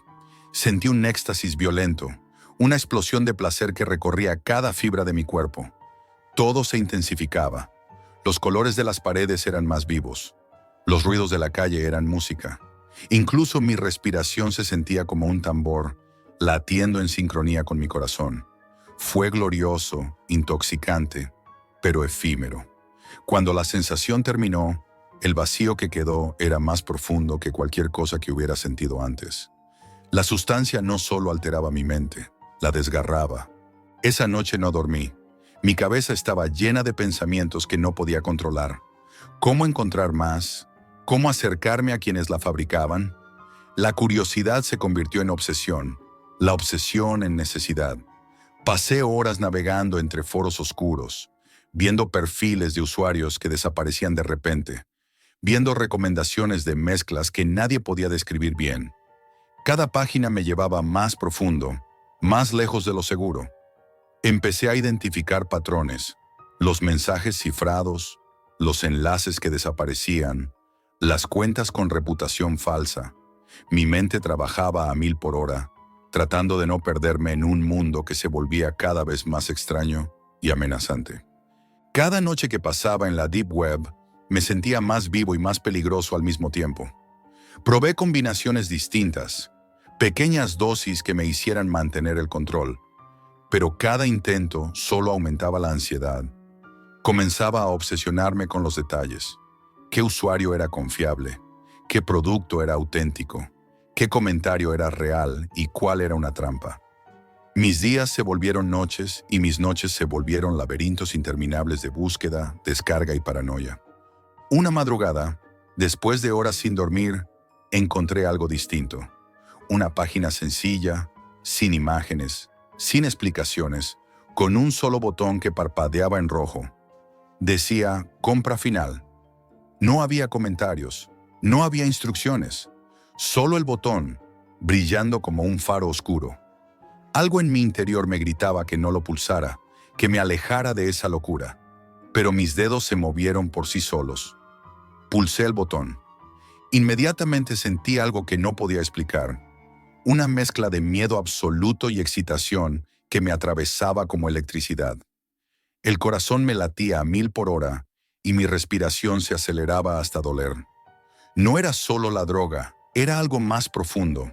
Sentí un éxtasis violento, una explosión de placer que recorría cada fibra de mi cuerpo. Todo se intensificaba. Los colores de las paredes eran más vivos. Los ruidos de la calle eran música. Incluso mi respiración se sentía como un tambor, latiendo en sincronía con mi corazón. Fue glorioso, intoxicante, pero efímero. Cuando la sensación terminó, el vacío que quedó era más profundo que cualquier cosa que hubiera sentido antes. La sustancia no solo alteraba mi mente, la desgarraba. Esa noche no dormí. Mi cabeza estaba llena de pensamientos que no podía controlar. ¿Cómo encontrar más? ¿Cómo acercarme a quienes la fabricaban? La curiosidad se convirtió en obsesión, la obsesión en necesidad. Pasé horas navegando entre foros oscuros, viendo perfiles de usuarios que desaparecían de repente, viendo recomendaciones de mezclas que nadie podía describir bien. Cada página me llevaba más profundo, más lejos de lo seguro. Empecé a identificar patrones, los mensajes cifrados, los enlaces que desaparecían, las cuentas con reputación falsa. Mi mente trabajaba a 1000 por hora, tratando de no perderme en un mundo que se volvía cada vez más extraño y amenazante. Cada noche que pasaba en la Deep Web, me sentía más vivo y más peligroso al mismo tiempo. Probé combinaciones distintas, pequeñas dosis que me hicieran mantener el control, pero cada intento solo aumentaba la ansiedad. Comenzaba a obsesionarme con los detalles. qué usuario era confiable, qué producto era auténtico, qué comentario era real y cuál era una trampa. Mis días se volvieron noches y mis noches se volvieron laberintos interminables de búsqueda, descarga y paranoia. Una madrugada, después de horas sin dormir, encontré algo distinto. Una página sencilla, sin imágenes, sin explicaciones, con un solo botón que parpadeaba en rojo. Decía compra final. No había comentarios, no había instrucciones, solo el botón, brillando como un faro oscuro. Algo en mi interior me gritaba que no lo pulsara, que me alejara de esa locura, pero mis dedos se movieron por sí solos. Pulsé el botón. Inmediatamente sentí algo que no podía explicar, una mezcla de miedo absoluto y excitación que me atravesaba como electricidad. El corazón me latía a 1000 por hora y mi respiración se aceleraba hasta doler. No era solo la droga, era algo más profundo,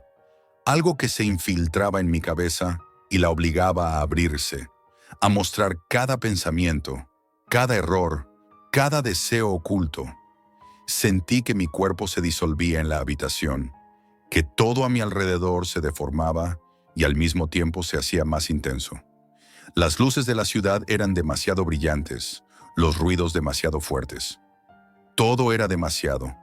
algo que se infiltraba en mi cabeza y la obligaba a abrirse, a mostrar cada pensamiento, cada error, cada deseo oculto. Sentí que mi cuerpo se disolvía en la habitación, que todo a mi alrededor se deformaba y al mismo tiempo se hacía más intenso. Las luces de la ciudad eran demasiado brillantes, los ruidos demasiado fuertes. Todo era demasiado.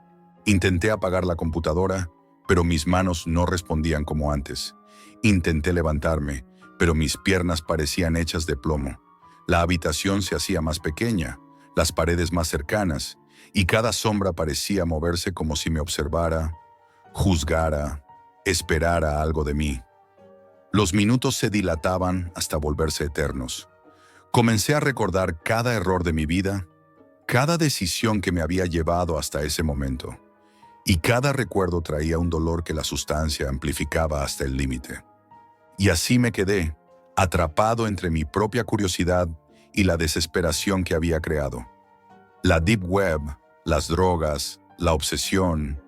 Intenté apagar la computadora, pero mis manos no respondían como antes. Intenté levantarme, pero mis piernas parecían hechas de plomo. La habitación se hacía más pequeña, las paredes más cercanas, y cada sombra parecía moverse como si me observara, juzgara, esperara algo de mí. Los minutos se dilataban hasta volverse eternos. Comencé a recordar cada error de mi vida, cada decisión que me había llevado hasta ese momento, y cada recuerdo traía un dolor que la sustancia amplificaba hasta el límite. Y así me quedé, atrapado entre mi propia curiosidad y la desesperación que había creado. La Deep Web, las drogas, la obsesión,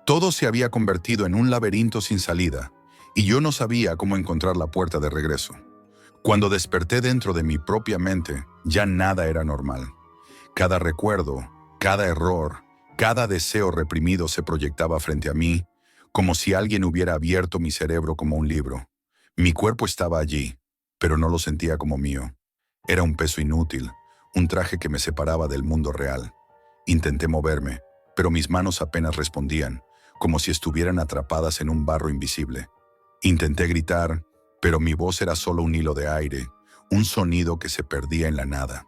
todo se había convertido en un laberinto sin salida, y yo no sabía cómo encontrar la puerta de regreso. Cuando desperté dentro de mi propia mente, ya nada era normal. Cada recuerdo, cada error, cada deseo reprimido se proyectaba frente a mí, como si alguien hubiera abierto mi cerebro como un libro. Mi cuerpo estaba allí, pero no lo sentía como mío. Era un peso inútil, un traje que me separaba del mundo real. Intenté moverme, pero mis manos apenas respondían, como si estuvieran atrapadas en un barro invisible. Intenté gritar, pero mi voz era solo un hilo de aire, un sonido que se perdía en la nada.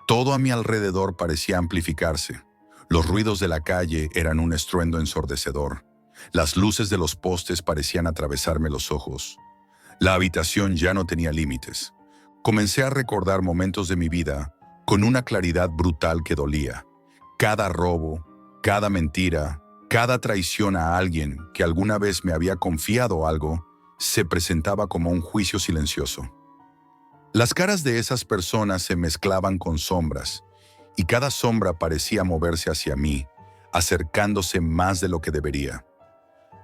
Todo a mi alrededor parecía amplificarse. Los ruidos de la calle eran un estruendo ensordecedor. Las luces de los postes parecían atravesarme los ojos. La habitación ya no tenía límites. Comencé a recordar momentos de mi vida con una claridad brutal que dolía. Cada robo, cada mentira, cada traición a alguien que alguna vez me había confiado algo, se presentaba como un juicio silencioso. Las caras de esas personas se mezclaban con sombras, y cada sombra parecía moverse hacia mí, acercándose más de lo que debería.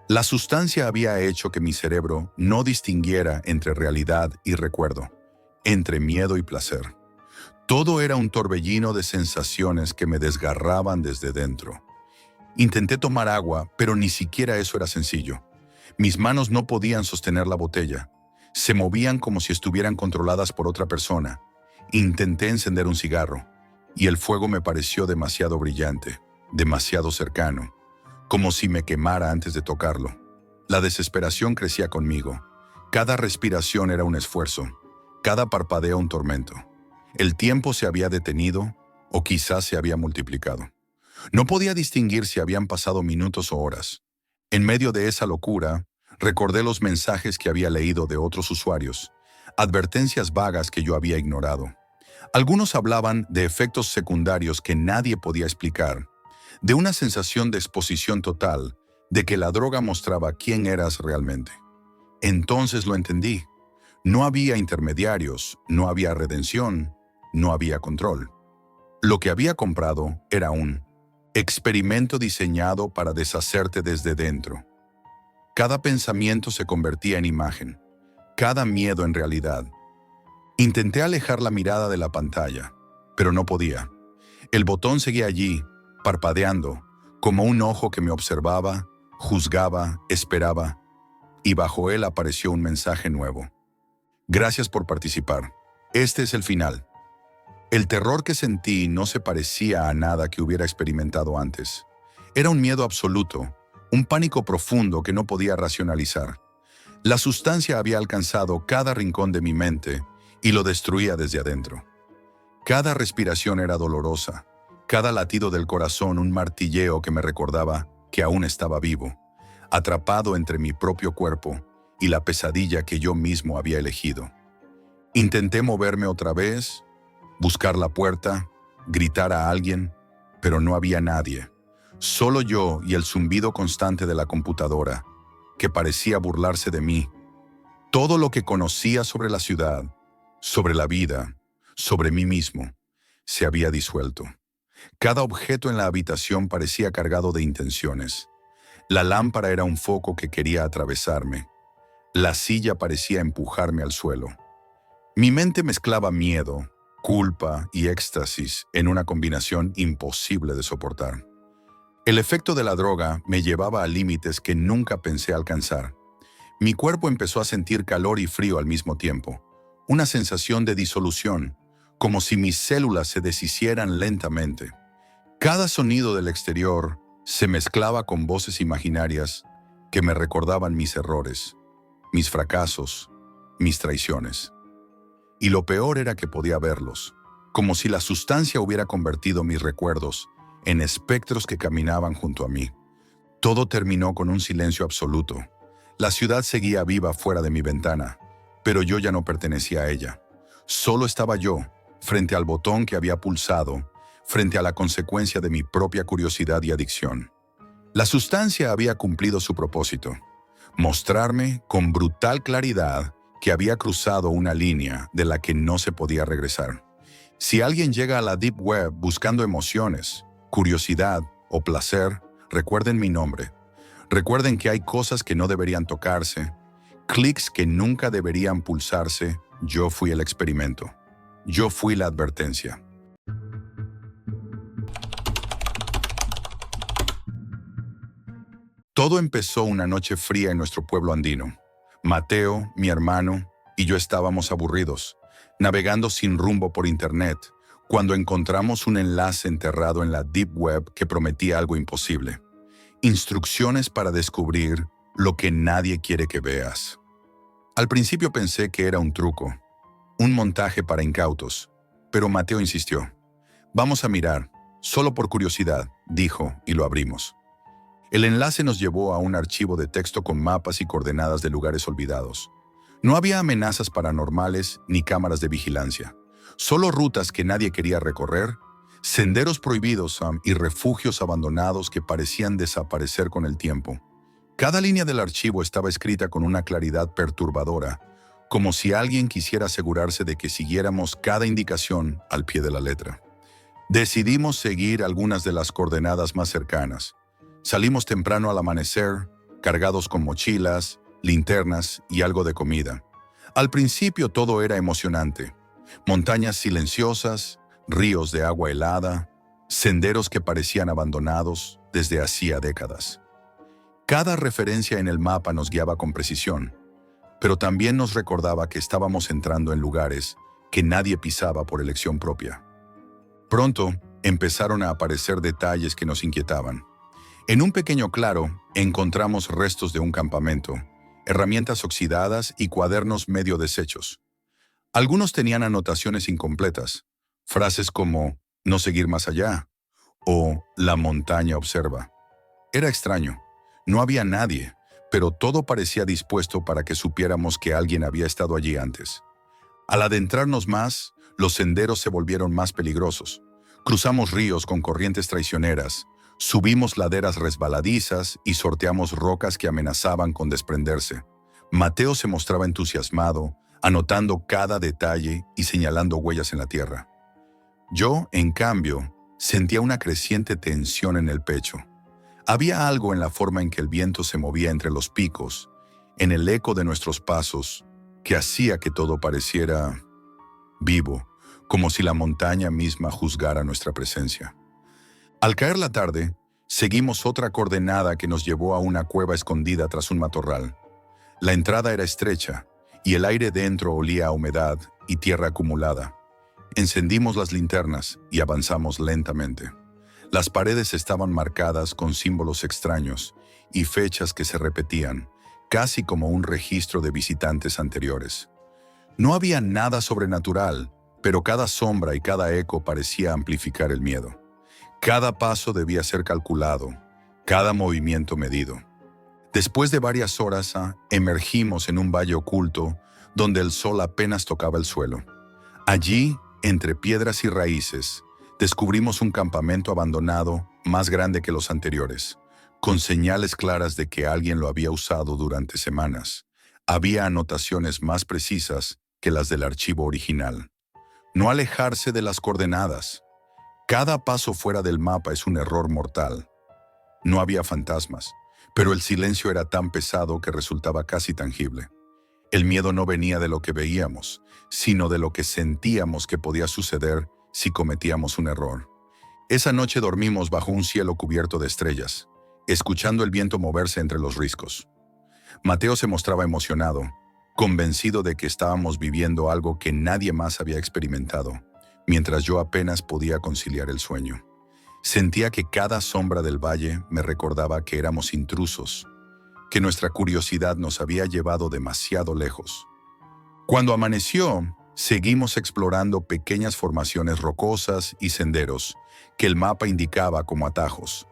La sustancia había hecho que mi cerebro no distinguiera entre realidad y recuerdo, entre miedo y placer. Todo era un torbellino de sensaciones que me desgarraban desde dentro. Intenté tomar agua, pero ni siquiera eso era sencillo. Mis manos no podían sostener la botella. Se movían como si estuvieran controladas por otra persona. Intenté encender un cigarro, y el fuego me pareció demasiado brillante, demasiado cercano, como si me quemara antes de tocarlo. La desesperación crecía conmigo. Cada respiración era un esfuerzo, cada parpadeo un tormento. El tiempo se había detenido, o quizás se había multiplicado. No podía distinguir si habían pasado minutos o horas. En medio de esa locura, recordé los mensajes que había leído de otros usuarios, advertencias vagas que yo había ignorado. Algunos hablaban de efectos secundarios que nadie podía explicar, de una sensación de exposición total, de que la droga mostraba quién eras realmente. Entonces lo entendí. No había intermediarios, no había redención, no había control. Lo que había comprado era un experimento diseñado para deshacerte desde dentro. Cada pensamiento se convertía en imagen, cada miedo en realidad. Intenté alejar la mirada de la pantalla, pero no podía. El botón seguía allí, parpadeando, como un ojo que me observaba, juzgaba, esperaba, y bajo él apareció un mensaje nuevo. Gracias por participar. Este es el final. El terror que sentí no se parecía a nada que hubiera experimentado antes. Era un miedo absoluto, un pánico profundo que no podía racionalizar. La sustancia había alcanzado cada rincón de mi mente y lo destruía desde adentro. Cada respiración era dolorosa, cada latido del corazón un martilleo que me recordaba que aún estaba vivo, atrapado entre mi propio cuerpo y la pesadilla que yo mismo había elegido. Intenté moverme otra vez, buscar la puerta, gritar a alguien, pero no había nadie. Solo yo y el zumbido constante de la computadora, que parecía burlarse de mí. Todo lo que conocía sobre la ciudad, sobre la vida, sobre mí mismo, se había disuelto. Cada objeto en la habitación parecía cargado de intenciones. La lámpara era un foco que quería atravesarme. La silla parecía empujarme al suelo. Mi mente mezclaba miedo, culpa y éxtasis en una combinación imposible de soportar. El efecto de la droga me llevaba a límites que nunca pensé alcanzar. Mi cuerpo empezó a sentir calor y frío al mismo tiempo, una sensación de disolución, como si mis células se deshicieran lentamente. Cada sonido del exterior se mezclaba con voces imaginarias que me recordaban mis errores, mis fracasos, mis traiciones. Y lo peor era que podía verlos, como si la sustancia hubiera convertido mis recuerdos en espectros que caminaban junto a mí. Todo terminó con un silencio absoluto. La ciudad seguía viva fuera de mi ventana, pero yo ya no pertenecía a ella. Solo estaba yo, frente al botón que había pulsado, frente a la consecuencia de mi propia curiosidad y adicción. La sustancia había cumplido su propósito, mostrarme con brutal claridad que había cruzado una línea de la que no se podía regresar. Si alguien llega a la Deep Web buscando emociones, curiosidad o placer, recuerden mi nombre. Recuerden que hay cosas que no deberían tocarse, clics que nunca deberían pulsarse. Yo fui el experimento. Yo fui la advertencia. Todo empezó una noche fría en nuestro pueblo andino. Mateo, mi hermano, y yo estábamos aburridos, navegando sin rumbo por internet, cuando encontramos un enlace enterrado en la Deep Web que prometía algo imposible. Instrucciones para descubrir lo que nadie quiere que veas. Al principio pensé que era un truco, un montaje para incautos, pero Mateo insistió. Vamos a mirar, solo por curiosidad, dijo, y lo abrimos. El enlace nos llevó a un archivo de texto con mapas y coordenadas de lugares olvidados. No había amenazas paranormales ni cámaras de vigilancia, solo rutas que nadie quería recorrer, senderos prohibidos y refugios abandonados que parecían desaparecer con el tiempo. Cada línea del archivo estaba escrita con una claridad perturbadora, como si alguien quisiera asegurarse de que siguiéramos cada indicación al pie de la letra. Decidimos seguir algunas de las coordenadas más cercanas. Salimos temprano al amanecer, cargados con mochilas, linternas y algo de comida. Al principio todo era emocionante. Montañas silenciosas, ríos de agua helada, senderos que parecían abandonados desde hacía décadas. Cada referencia en el mapa nos guiaba con precisión, pero también nos recordaba que estábamos entrando en lugares que nadie pisaba por elección propia. Pronto empezaron a aparecer detalles que nos inquietaban. En un pequeño claro encontramos restos de un campamento, herramientas oxidadas y cuadernos medio deshechos. Algunos tenían anotaciones incompletas, frases como «no seguir más allá» o «la montaña observa». Era extraño, no había nadie, pero todo parecía dispuesto para que supiéramos que alguien había estado allí antes. Al adentrarnos más, los senderos se volvieron más peligrosos. Cruzamos ríos con corrientes traicioneras, subimos laderas resbaladizas y sorteamos rocas que amenazaban con desprenderse. Mateo se mostraba entusiasmado, anotando cada detalle y señalando huellas en la tierra. Yo, en cambio, sentía una creciente tensión en el pecho. Había algo en la forma en que el viento se movía entre los picos, en el eco de nuestros pasos, que hacía que todo pareciera vivo, como si la montaña misma juzgara nuestra presencia. Al caer la tarde, seguimos otra coordenada que nos llevó a una cueva escondida tras un matorral. La entrada era estrecha y el aire dentro olía a humedad y tierra acumulada. Encendimos las linternas y avanzamos lentamente. Las paredes estaban marcadas con símbolos extraños y fechas que se repetían, casi como un registro de visitantes anteriores. No había nada sobrenatural, pero cada sombra y cada eco parecía amplificar el miedo. Cada paso debía ser calculado, cada movimiento medido. Después de varias horas, emergimos en un valle oculto donde el sol apenas tocaba el suelo. Allí, entre piedras y raíces, descubrimos un campamento abandonado más grande que los anteriores, con señales claras de que alguien lo había usado durante semanas. Había anotaciones más precisas que las del archivo original. No alejarse de las coordenadas. Cada paso fuera del mapa es un error mortal. No había fantasmas, pero el silencio era tan pesado que resultaba casi tangible. El miedo no venía de lo que veíamos, sino de lo que sentíamos que podía suceder si cometíamos un error. Esa noche dormimos bajo un cielo cubierto de estrellas, escuchando el viento moverse entre los riscos. Mateo se mostraba emocionado, convencido de que estábamos viviendo algo que nadie más había experimentado, mientras yo apenas podía conciliar el sueño. Sentía que cada sombra del valle me recordaba que éramos intrusos, que nuestra curiosidad nos había llevado demasiado lejos. Cuando amaneció, seguimos explorando pequeñas formaciones rocosas y senderos que el mapa indicaba como atajos.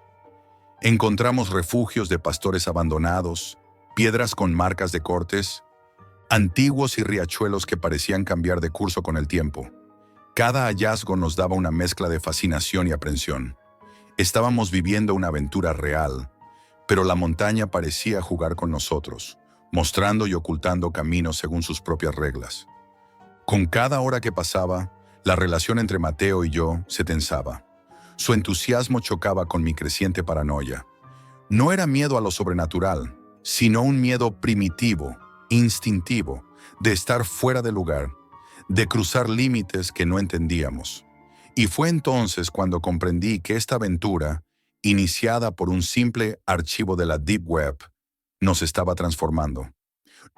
Encontramos refugios de pastores abandonados, piedras con marcas de cortes, antiguos y riachuelos que parecían cambiar de curso con el tiempo. Cada hallazgo nos daba una mezcla de fascinación y aprensión. Estábamos viviendo una aventura real, pero la montaña parecía jugar con nosotros, mostrando y ocultando caminos según sus propias reglas. Con cada hora que pasaba, la relación entre Mateo y yo se tensaba. Su entusiasmo chocaba con mi creciente paranoia. No era miedo a lo sobrenatural, sino un miedo primitivo, instintivo, de estar fuera de lugar, de cruzar límites que no entendíamos. Y fue entonces cuando comprendí que esta aventura, iniciada por un simple archivo de la Deep Web, nos estaba transformando.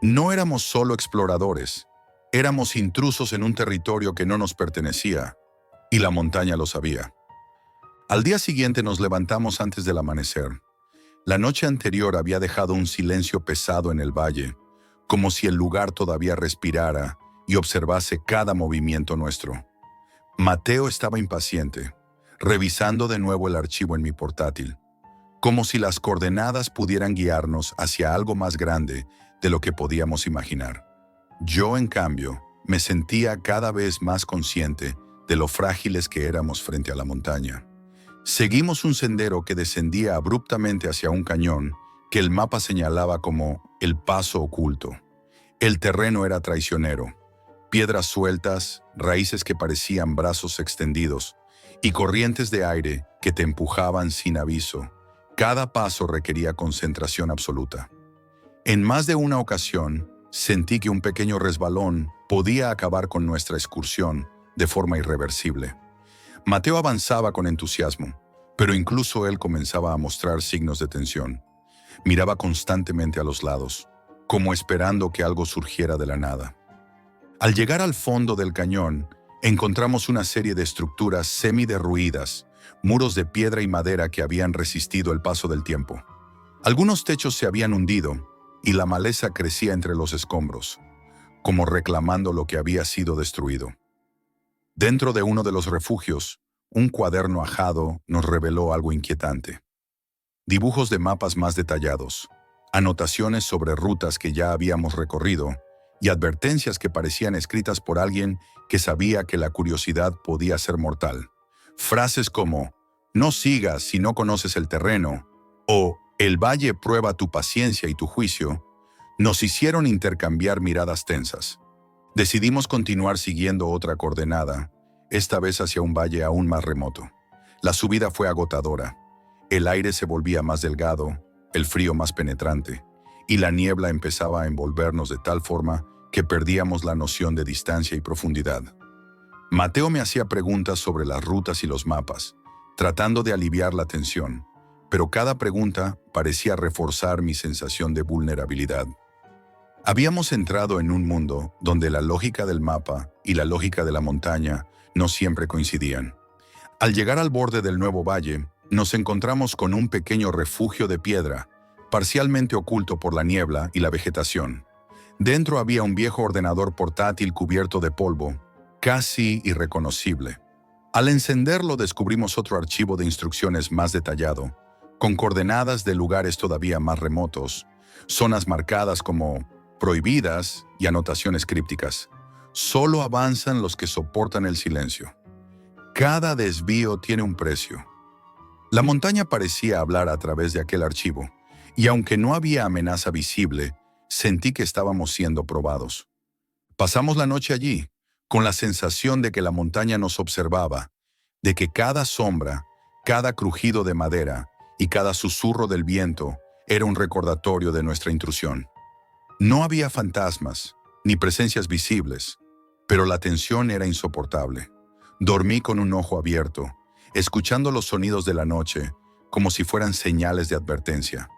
No éramos solo exploradores, éramos intrusos en un territorio que no nos pertenecía, y la montaña lo sabía. Al día siguiente nos levantamos antes del amanecer. La noche anterior había dejado un silencio pesado en el valle, como si el lugar todavía respirara y observase cada movimiento nuestro. Mateo estaba impaciente, revisando de nuevo el archivo en mi portátil, como si las coordenadas pudieran guiarnos hacia algo más grande de lo que podíamos imaginar. Yo, en cambio, me sentía cada vez más consciente de lo frágiles que éramos frente a la montaña. Seguimos un sendero que descendía abruptamente hacia un cañón que el mapa señalaba como el paso oculto. El terreno era traicionero. Piedras sueltas, raíces que parecían brazos extendidos y corrientes de aire que te empujaban sin aviso. Cada paso requería concentración absoluta. En más de una ocasión, sentí que un pequeño resbalón podía acabar con nuestra excursión de forma irreversible. Mateo avanzaba con entusiasmo, pero incluso él comenzaba a mostrar signos de tensión. Miraba constantemente a los lados, como esperando que algo surgiera de la nada. Al llegar al fondo del cañón, encontramos una serie de estructuras semi-derruidas, muros de piedra y madera que habían resistido el paso del tiempo. Algunos techos se habían hundido y la maleza crecía entre los escombros, como reclamando lo que había sido destruido. Dentro de uno de los refugios, un cuaderno ajado nos reveló algo inquietante. Dibujos de mapas más detallados, anotaciones sobre rutas que ya habíamos recorrido y advertencias que parecían escritas por alguien que sabía que la curiosidad podía ser mortal. Frases como «No sigas si no conoces el terreno» o «El valle prueba tu paciencia y tu juicio» nos hicieron intercambiar miradas tensas. Decidimos continuar siguiendo otra coordenada, esta vez hacia un valle aún más remoto. La subida fue agotadora. El aire se volvía más delgado, el frío más penetrante, y la niebla empezaba a envolvernos de tal forma que perdíamos la noción de distancia y profundidad. Mateo me hacía preguntas sobre las rutas y los mapas, tratando de aliviar la tensión, pero cada pregunta parecía reforzar mi sensación de vulnerabilidad. Habíamos entrado en un mundo donde la lógica del mapa y la lógica de la montaña no siempre coincidían. Al llegar al borde del nuevo valle, nos encontramos con un pequeño refugio de piedra, parcialmente oculto por la niebla y la vegetación. Dentro había un viejo ordenador portátil cubierto de polvo, casi irreconocible. Al encenderlo descubrimos otro archivo de instrucciones más detallado, con coordenadas de lugares todavía más remotos, zonas marcadas como prohibidas y anotaciones crípticas. Solo avanzan los que soportan el silencio. Cada desvío tiene un precio. La montaña parecía hablar a través de aquel archivo, y aunque no había amenaza visible, sentí que estábamos siendo probados. Pasamos la noche allí, con la sensación de que la montaña nos observaba, de que cada sombra, cada crujido de madera y cada susurro del viento era un recordatorio de nuestra intrusión. No había fantasmas, ni presencias visibles, pero la tensión era insoportable. Dormí con un ojo abierto, escuchando los sonidos de la noche, como si fueran señales de advertencia.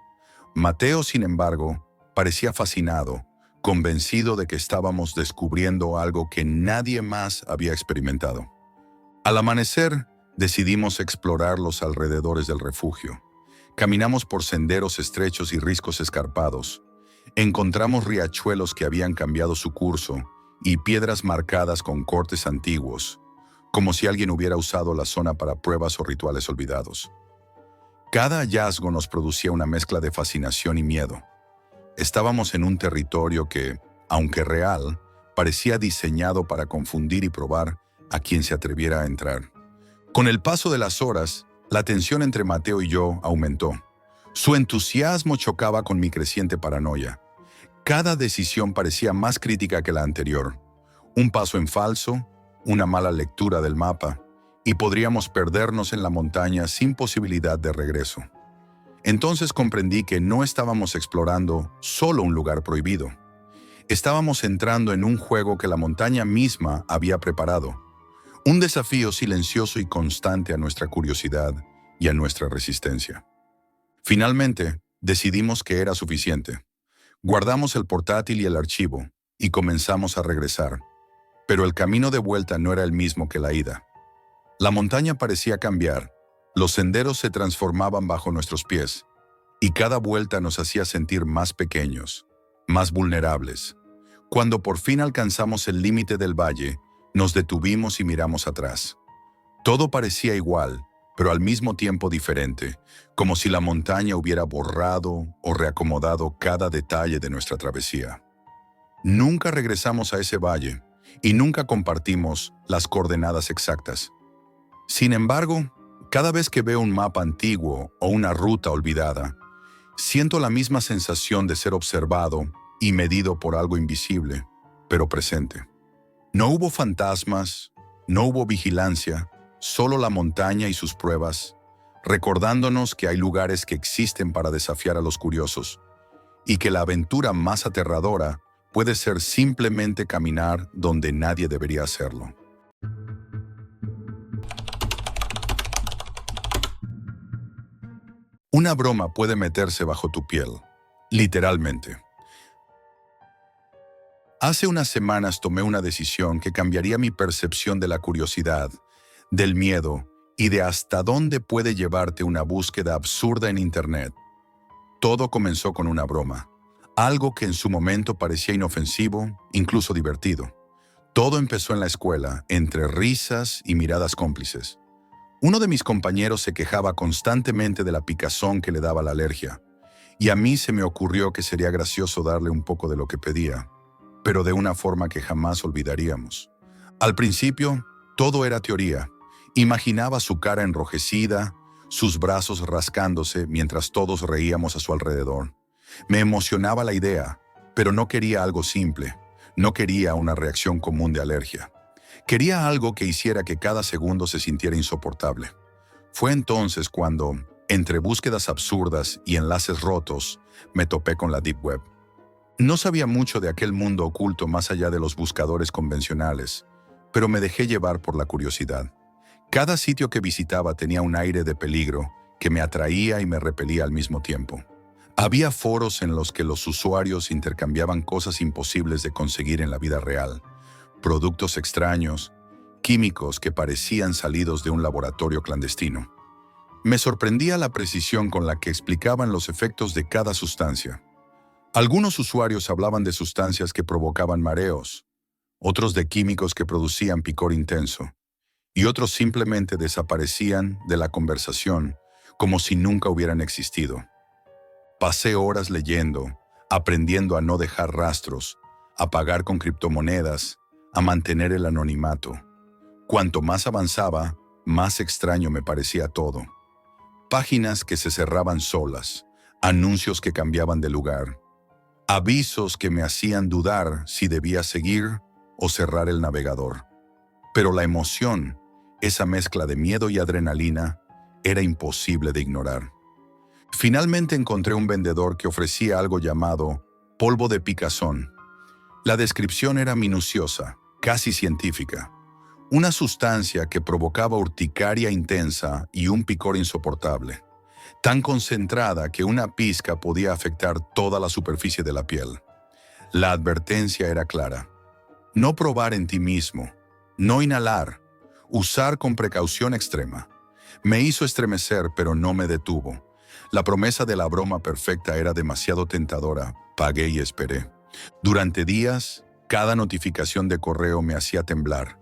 Mateo, sin embargo, parecía fascinado, convencido de que estábamos descubriendo algo que nadie más había experimentado. Al amanecer, decidimos explorar los alrededores del refugio. Caminamos por senderos estrechos y riscos escarpados. Encontramos riachuelos que habían cambiado su curso y piedras marcadas con cortes antiguos, como si alguien hubiera usado la zona para pruebas o rituales olvidados. Cada hallazgo nos producía una mezcla de fascinación y miedo. Estábamos en un territorio que, aunque real, parecía diseñado para confundir y probar a quien se atreviera a entrar. Con el paso de las horas, la tensión entre Mateo y yo aumentó. Su entusiasmo chocaba con mi creciente paranoia. Cada decisión parecía más crítica que la anterior. Un paso en falso, una mala lectura del mapa, y podríamos perdernos en la montaña sin posibilidad de regreso. Entonces comprendí que no estábamos explorando solo un lugar prohibido. Estábamos entrando en un juego que la montaña misma había preparado. Un desafío silencioso y constante a nuestra curiosidad y a nuestra resistencia. Finalmente, decidimos que era suficiente. Guardamos el portátil y el archivo, y comenzamos a regresar. Pero el camino de vuelta no era el mismo que la ida. La montaña parecía cambiar, los senderos se transformaban bajo nuestros pies, y cada vuelta nos hacía sentir más pequeños, más vulnerables. Cuando por fin alcanzamos el límite del valle, nos detuvimos y miramos atrás. Todo parecía igual, pero al mismo tiempo diferente, como si la montaña hubiera borrado o reacomodado cada detalle de nuestra travesía. Nunca regresamos a ese valle, y nunca compartimos las coordenadas exactas. Sin embargo, cada vez que veo un mapa antiguo o una ruta olvidada, siento la misma sensación de ser observado y medido por algo invisible, pero presente. No hubo fantasmas, no hubo vigilancia, solo la montaña y sus pruebas, recordándonos que hay lugares que existen para desafiar a los curiosos, y que la aventura más aterradora puede ser simplemente caminar donde nadie debería hacerlo. Una broma puede meterse bajo tu piel, literalmente. Hace unas semanas tomé una decisión que cambiaría mi percepción de la curiosidad, del miedo y de hasta dónde puede llevarte una búsqueda absurda en Internet. Todo comenzó con una broma, algo que en su momento parecía inofensivo, incluso divertido. Todo empezó en la escuela, entre risas y miradas cómplices. Uno de mis compañeros se quejaba constantemente de la picazón que le daba la alergia, y a mí se me ocurrió que sería gracioso darle un poco de lo que pedía, pero de una forma que jamás olvidaríamos. Al principio, todo era teoría. Imaginaba su cara enrojecida, sus brazos rascándose mientras todos reíamos a su alrededor. Me emocionaba la idea, pero no quería algo simple. No quería una reacción común de alergia. Quería algo que hiciera que cada segundo se sintiera insoportable. Fue entonces cuando, entre búsquedas absurdas y enlaces rotos, me topé con la Deep Web. No sabía mucho de aquel mundo oculto más allá de los buscadores convencionales, pero me dejé llevar por la curiosidad. Cada sitio que visitaba tenía un aire de peligro que me atraía y me repelía al mismo tiempo. Había foros en los que los usuarios intercambiaban cosas imposibles de conseguir en la vida real, productos extraños, químicos que parecían salidos de un laboratorio clandestino. Me sorprendía la precisión con la que explicaban los efectos de cada sustancia. Algunos usuarios hablaban de sustancias que provocaban mareos, otros de químicos que producían picor intenso, y otros simplemente desaparecían de la conversación como si nunca hubieran existido. Pasé horas leyendo, aprendiendo a no dejar rastros, a pagar con criptomonedas, a mantener el anonimato. Cuanto más avanzaba, más extraño me parecía todo. Páginas que se cerraban solas, anuncios que cambiaban de lugar, avisos que me hacían dudar si debía seguir o cerrar el navegador. Pero la emoción, esa mezcla de miedo y adrenalina, era imposible de ignorar. Finalmente encontré un vendedor que ofrecía algo llamado polvo de picazón. La descripción era minuciosa, casi científica. Una sustancia que provocaba urticaria intensa y un picor insoportable, tan concentrada que una pizca podía afectar toda la superficie de la piel. La advertencia era clara: no probar en ti mismo, no inhalar, usar con precaución extrema. Me hizo estremecer, pero no me detuvo. La promesa de la broma perfecta era demasiado tentadora. Pagué y esperé. Durante días, cada notificación de correo me hacía temblar.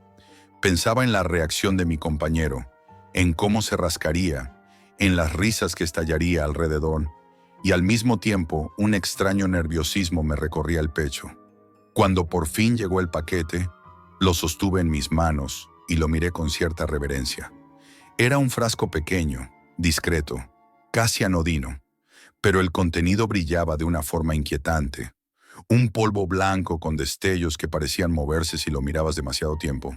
Pensaba en la reacción de mi compañero, en cómo se rascaría, en las risas que estallaría alrededor, y al mismo tiempo un extraño nerviosismo me recorría el pecho. Cuando por fin llegó el paquete, lo sostuve en mis manos y lo miré con cierta reverencia. Era un frasco pequeño, discreto, casi anodino, pero el contenido brillaba de una forma inquietante. Un polvo blanco con destellos que parecían moverse si lo mirabas demasiado tiempo.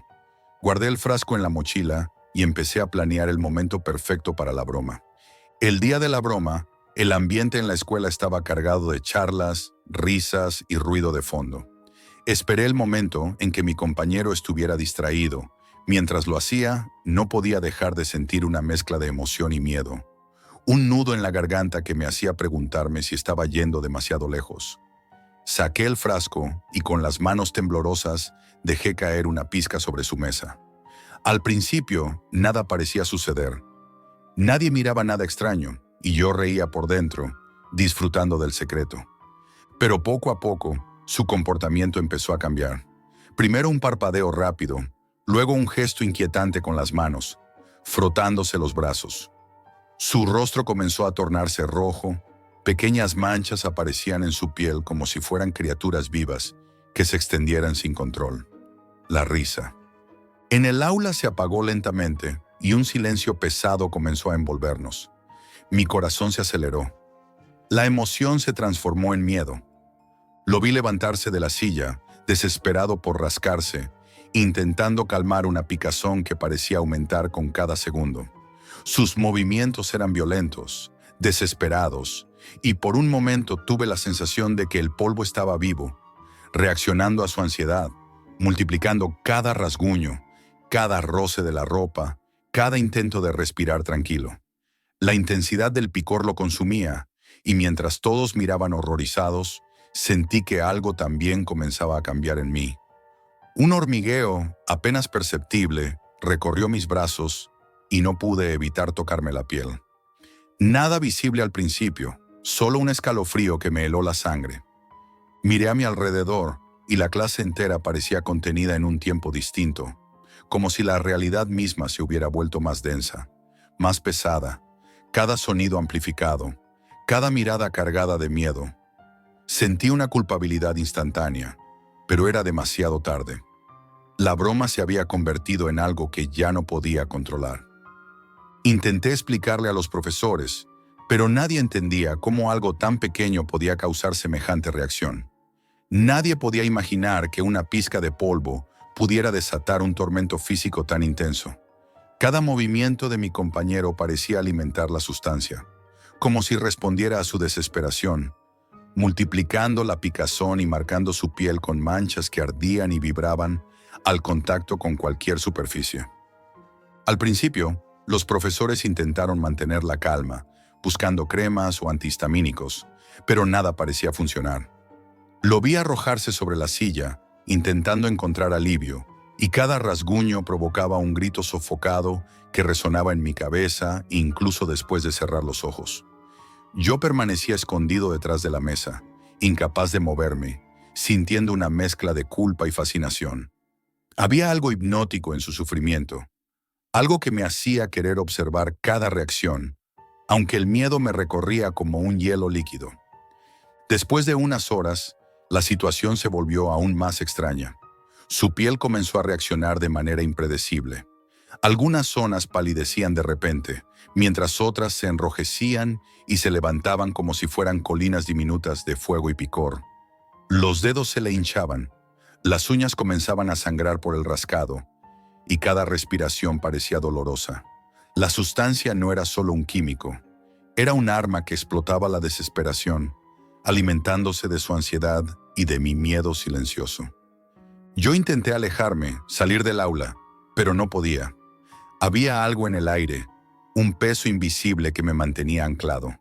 Guardé el frasco en la mochila y empecé a planear el momento perfecto para la broma. El día de la broma, el ambiente en la escuela estaba cargado de charlas, risas y ruido de fondo. Esperé el momento en que mi compañero estuviera distraído. Mientras lo hacía, no podía dejar de sentir una mezcla de emoción y miedo. Un nudo en la garganta que me hacía preguntarme si estaba yendo demasiado lejos. Saqué el frasco y con las manos temblorosas dejé caer una pizca sobre su mesa. Al principio, nada parecía suceder. Nadie miraba nada extraño y yo reía por dentro, disfrutando del secreto. Pero poco a poco, su comportamiento empezó a cambiar. Primero un parpadeo rápido, luego un gesto inquietante con las manos, frotándose los brazos. Su rostro comenzó a tornarse rojo, pequeñas manchas aparecían en su piel como si fueran criaturas vivas que se extendieran sin control. La risa. En el aula se apagó lentamente y un silencio pesado comenzó a envolvernos. Mi corazón se aceleró. La emoción se transformó en miedo. Lo vi levantarse de la silla, desesperado por rascarse, intentando calmar una picazón que parecía aumentar con cada segundo. Sus movimientos eran violentos, desesperados, y por un momento tuve la sensación de que el polvo estaba vivo, reaccionando a su ansiedad, multiplicando cada rasguño, cada roce de la ropa, cada intento de respirar tranquilo. La intensidad del picor lo consumía, y mientras todos miraban horrorizados, sentí que algo también comenzaba a cambiar en mí. Un hormigueo, apenas perceptible, recorrió mis brazos y no pude evitar tocarme la piel. Nada visible al principio, solo un escalofrío que me heló la sangre. Miré a mi alrededor y la clase entera parecía contenida en un tiempo distinto, como si la realidad misma se hubiera vuelto más densa, más pesada, cada sonido amplificado, cada mirada cargada de miedo. Sentí una culpabilidad instantánea, pero era demasiado tarde. La broma se había convertido en algo que ya no podía controlar. Intenté explicarle a los profesores, pero nadie entendía cómo algo tan pequeño podía causar semejante reacción. Nadie podía imaginar que una pizca de polvo pudiera desatar un tormento físico tan intenso. Cada movimiento de mi compañero parecía alimentar la sustancia, como si respondiera a su desesperación, multiplicando la picazón y marcando su piel con manchas que ardían y vibraban al contacto con cualquier superficie. Al principio, los profesores intentaron mantener la calma, buscando cremas o antihistamínicos, pero nada parecía funcionar. Lo vi arrojarse sobre la silla, intentando encontrar alivio, y cada rasguño provocaba un grito sofocado que resonaba en mi cabeza incluso después de cerrar los ojos. Yo permanecía escondido detrás de la mesa, incapaz de moverme, sintiendo una mezcla de culpa y fascinación. Había algo hipnótico en su sufrimiento, algo que me hacía querer observar cada reacción, aunque el miedo me recorría como un hielo líquido. Después de unas horas, la situación se volvió aún más extraña. Su piel comenzó a reaccionar de manera impredecible. Algunas zonas palidecían de repente, mientras otras se enrojecían y se levantaban como si fueran colinas diminutas de fuego y picor. Los dedos se le hinchaban, las uñas comenzaban a sangrar por el rascado, y cada respiración parecía dolorosa. La sustancia no era solo un químico, era un arma que explotaba la desesperación, alimentándose de su ansiedad y de mi miedo silencioso. Yo intenté alejarme, salir del aula, pero no podía. Había algo en el aire, un peso invisible que me mantenía anclado.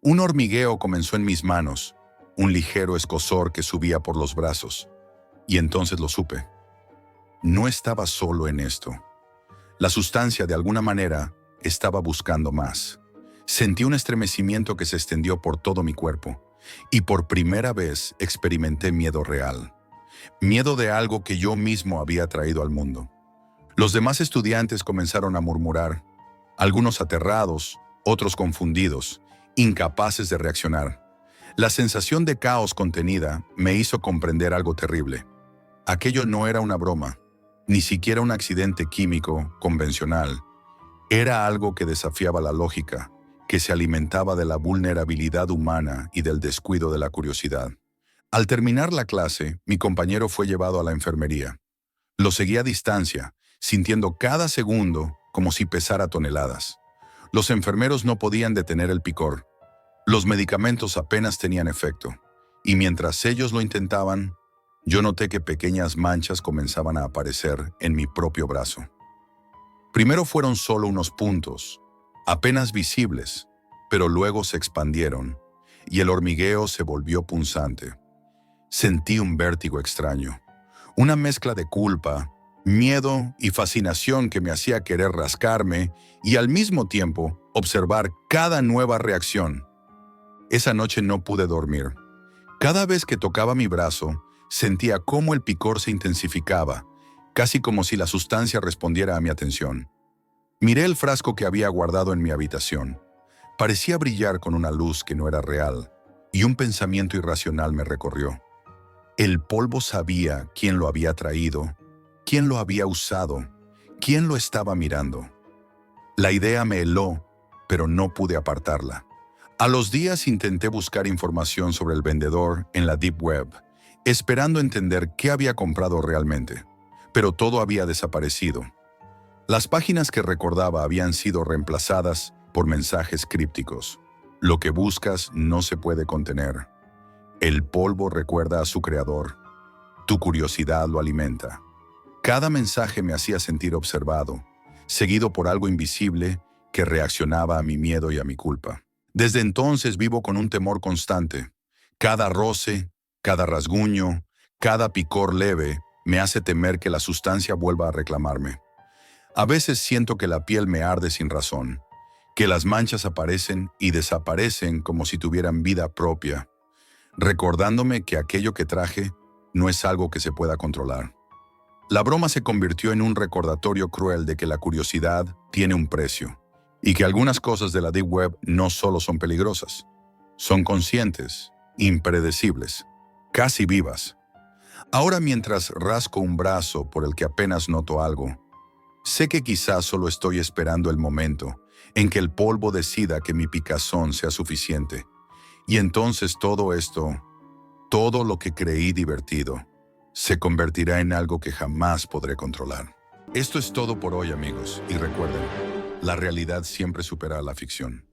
Un hormigueo comenzó en mis manos, un ligero escozor que subía por los brazos, y entonces lo supe. No estaba solo en esto. La sustancia, de alguna manera, estaba buscando más. Sentí un estremecimiento que se extendió por todo mi cuerpo, y por primera vez experimenté miedo real. Miedo de algo que yo mismo había traído al mundo. Los demás estudiantes comenzaron a murmurar, algunos aterrados, otros confundidos, incapaces de reaccionar. La sensación de caos contenida me hizo comprender algo terrible. Aquello no era una broma, ni siquiera un accidente químico convencional. Era algo que desafiaba la lógica, que se alimentaba de la vulnerabilidad humana y del descuido de la curiosidad. Al terminar la clase, mi compañero fue llevado a la enfermería. Lo seguí a distancia, sintiendo cada segundo como si pesara toneladas. Los enfermeros no podían detener el picor. Los medicamentos apenas tenían efecto, y mientras ellos lo intentaban, yo noté que pequeñas manchas comenzaban a aparecer en mi propio brazo. Primero fueron solo unos puntos, apenas visibles, pero luego se expandieron, y el hormigueo se volvió punzante. Sentí un vértigo extraño, una mezcla de culpa, miedo y fascinación que me hacía querer rascarme y al mismo tiempo observar cada nueva reacción. Esa noche no pude dormir. Cada vez que tocaba mi brazo, sentía cómo el picor se intensificaba, casi como si la sustancia respondiera a mi atención. Miré el frasco que había guardado en mi habitación. Parecía brillar con una luz que no era real, y un pensamiento irracional me recorrió. El polvo sabía quién lo había traído, quién lo había usado, quién lo estaba mirando. La idea me heló, pero no pude apartarla. A los días intenté buscar información sobre el vendedor en la Deep Web, esperando entender qué había comprado realmente, pero todo había desaparecido. Las páginas que recordaba habían sido reemplazadas por mensajes crípticos. Lo que buscas no se puede contener. El polvo recuerda a su creador. Tu curiosidad lo alimenta. Cada mensaje me hacía sentir observado, seguido por algo invisible que reaccionaba a mi miedo y a mi culpa. Desde entonces vivo con un temor constante. Cada roce, cada rasguño, cada picor leve me hace temer que la sustancia vuelva a reclamarme. A veces siento que la piel me arde sin razón, que las manchas aparecen y desaparecen como si tuvieran vida propia, recordándome que aquello que traje no es algo que se pueda controlar. La broma se convirtió en un recordatorio cruel de que la curiosidad tiene un precio, y que algunas cosas de la Deep Web no solo son peligrosas, son conscientes, impredecibles, casi vivas. Ahora, mientras rasco un brazo por el que apenas noto algo, sé que quizás solo estoy esperando el momento en que el polvo decida que mi picazón sea suficiente. Y entonces todo esto, todo lo que creí divertido, se convertirá en algo que jamás podré controlar. Esto es todo por hoy, amigos, y recuerden, la realidad siempre supera a la ficción.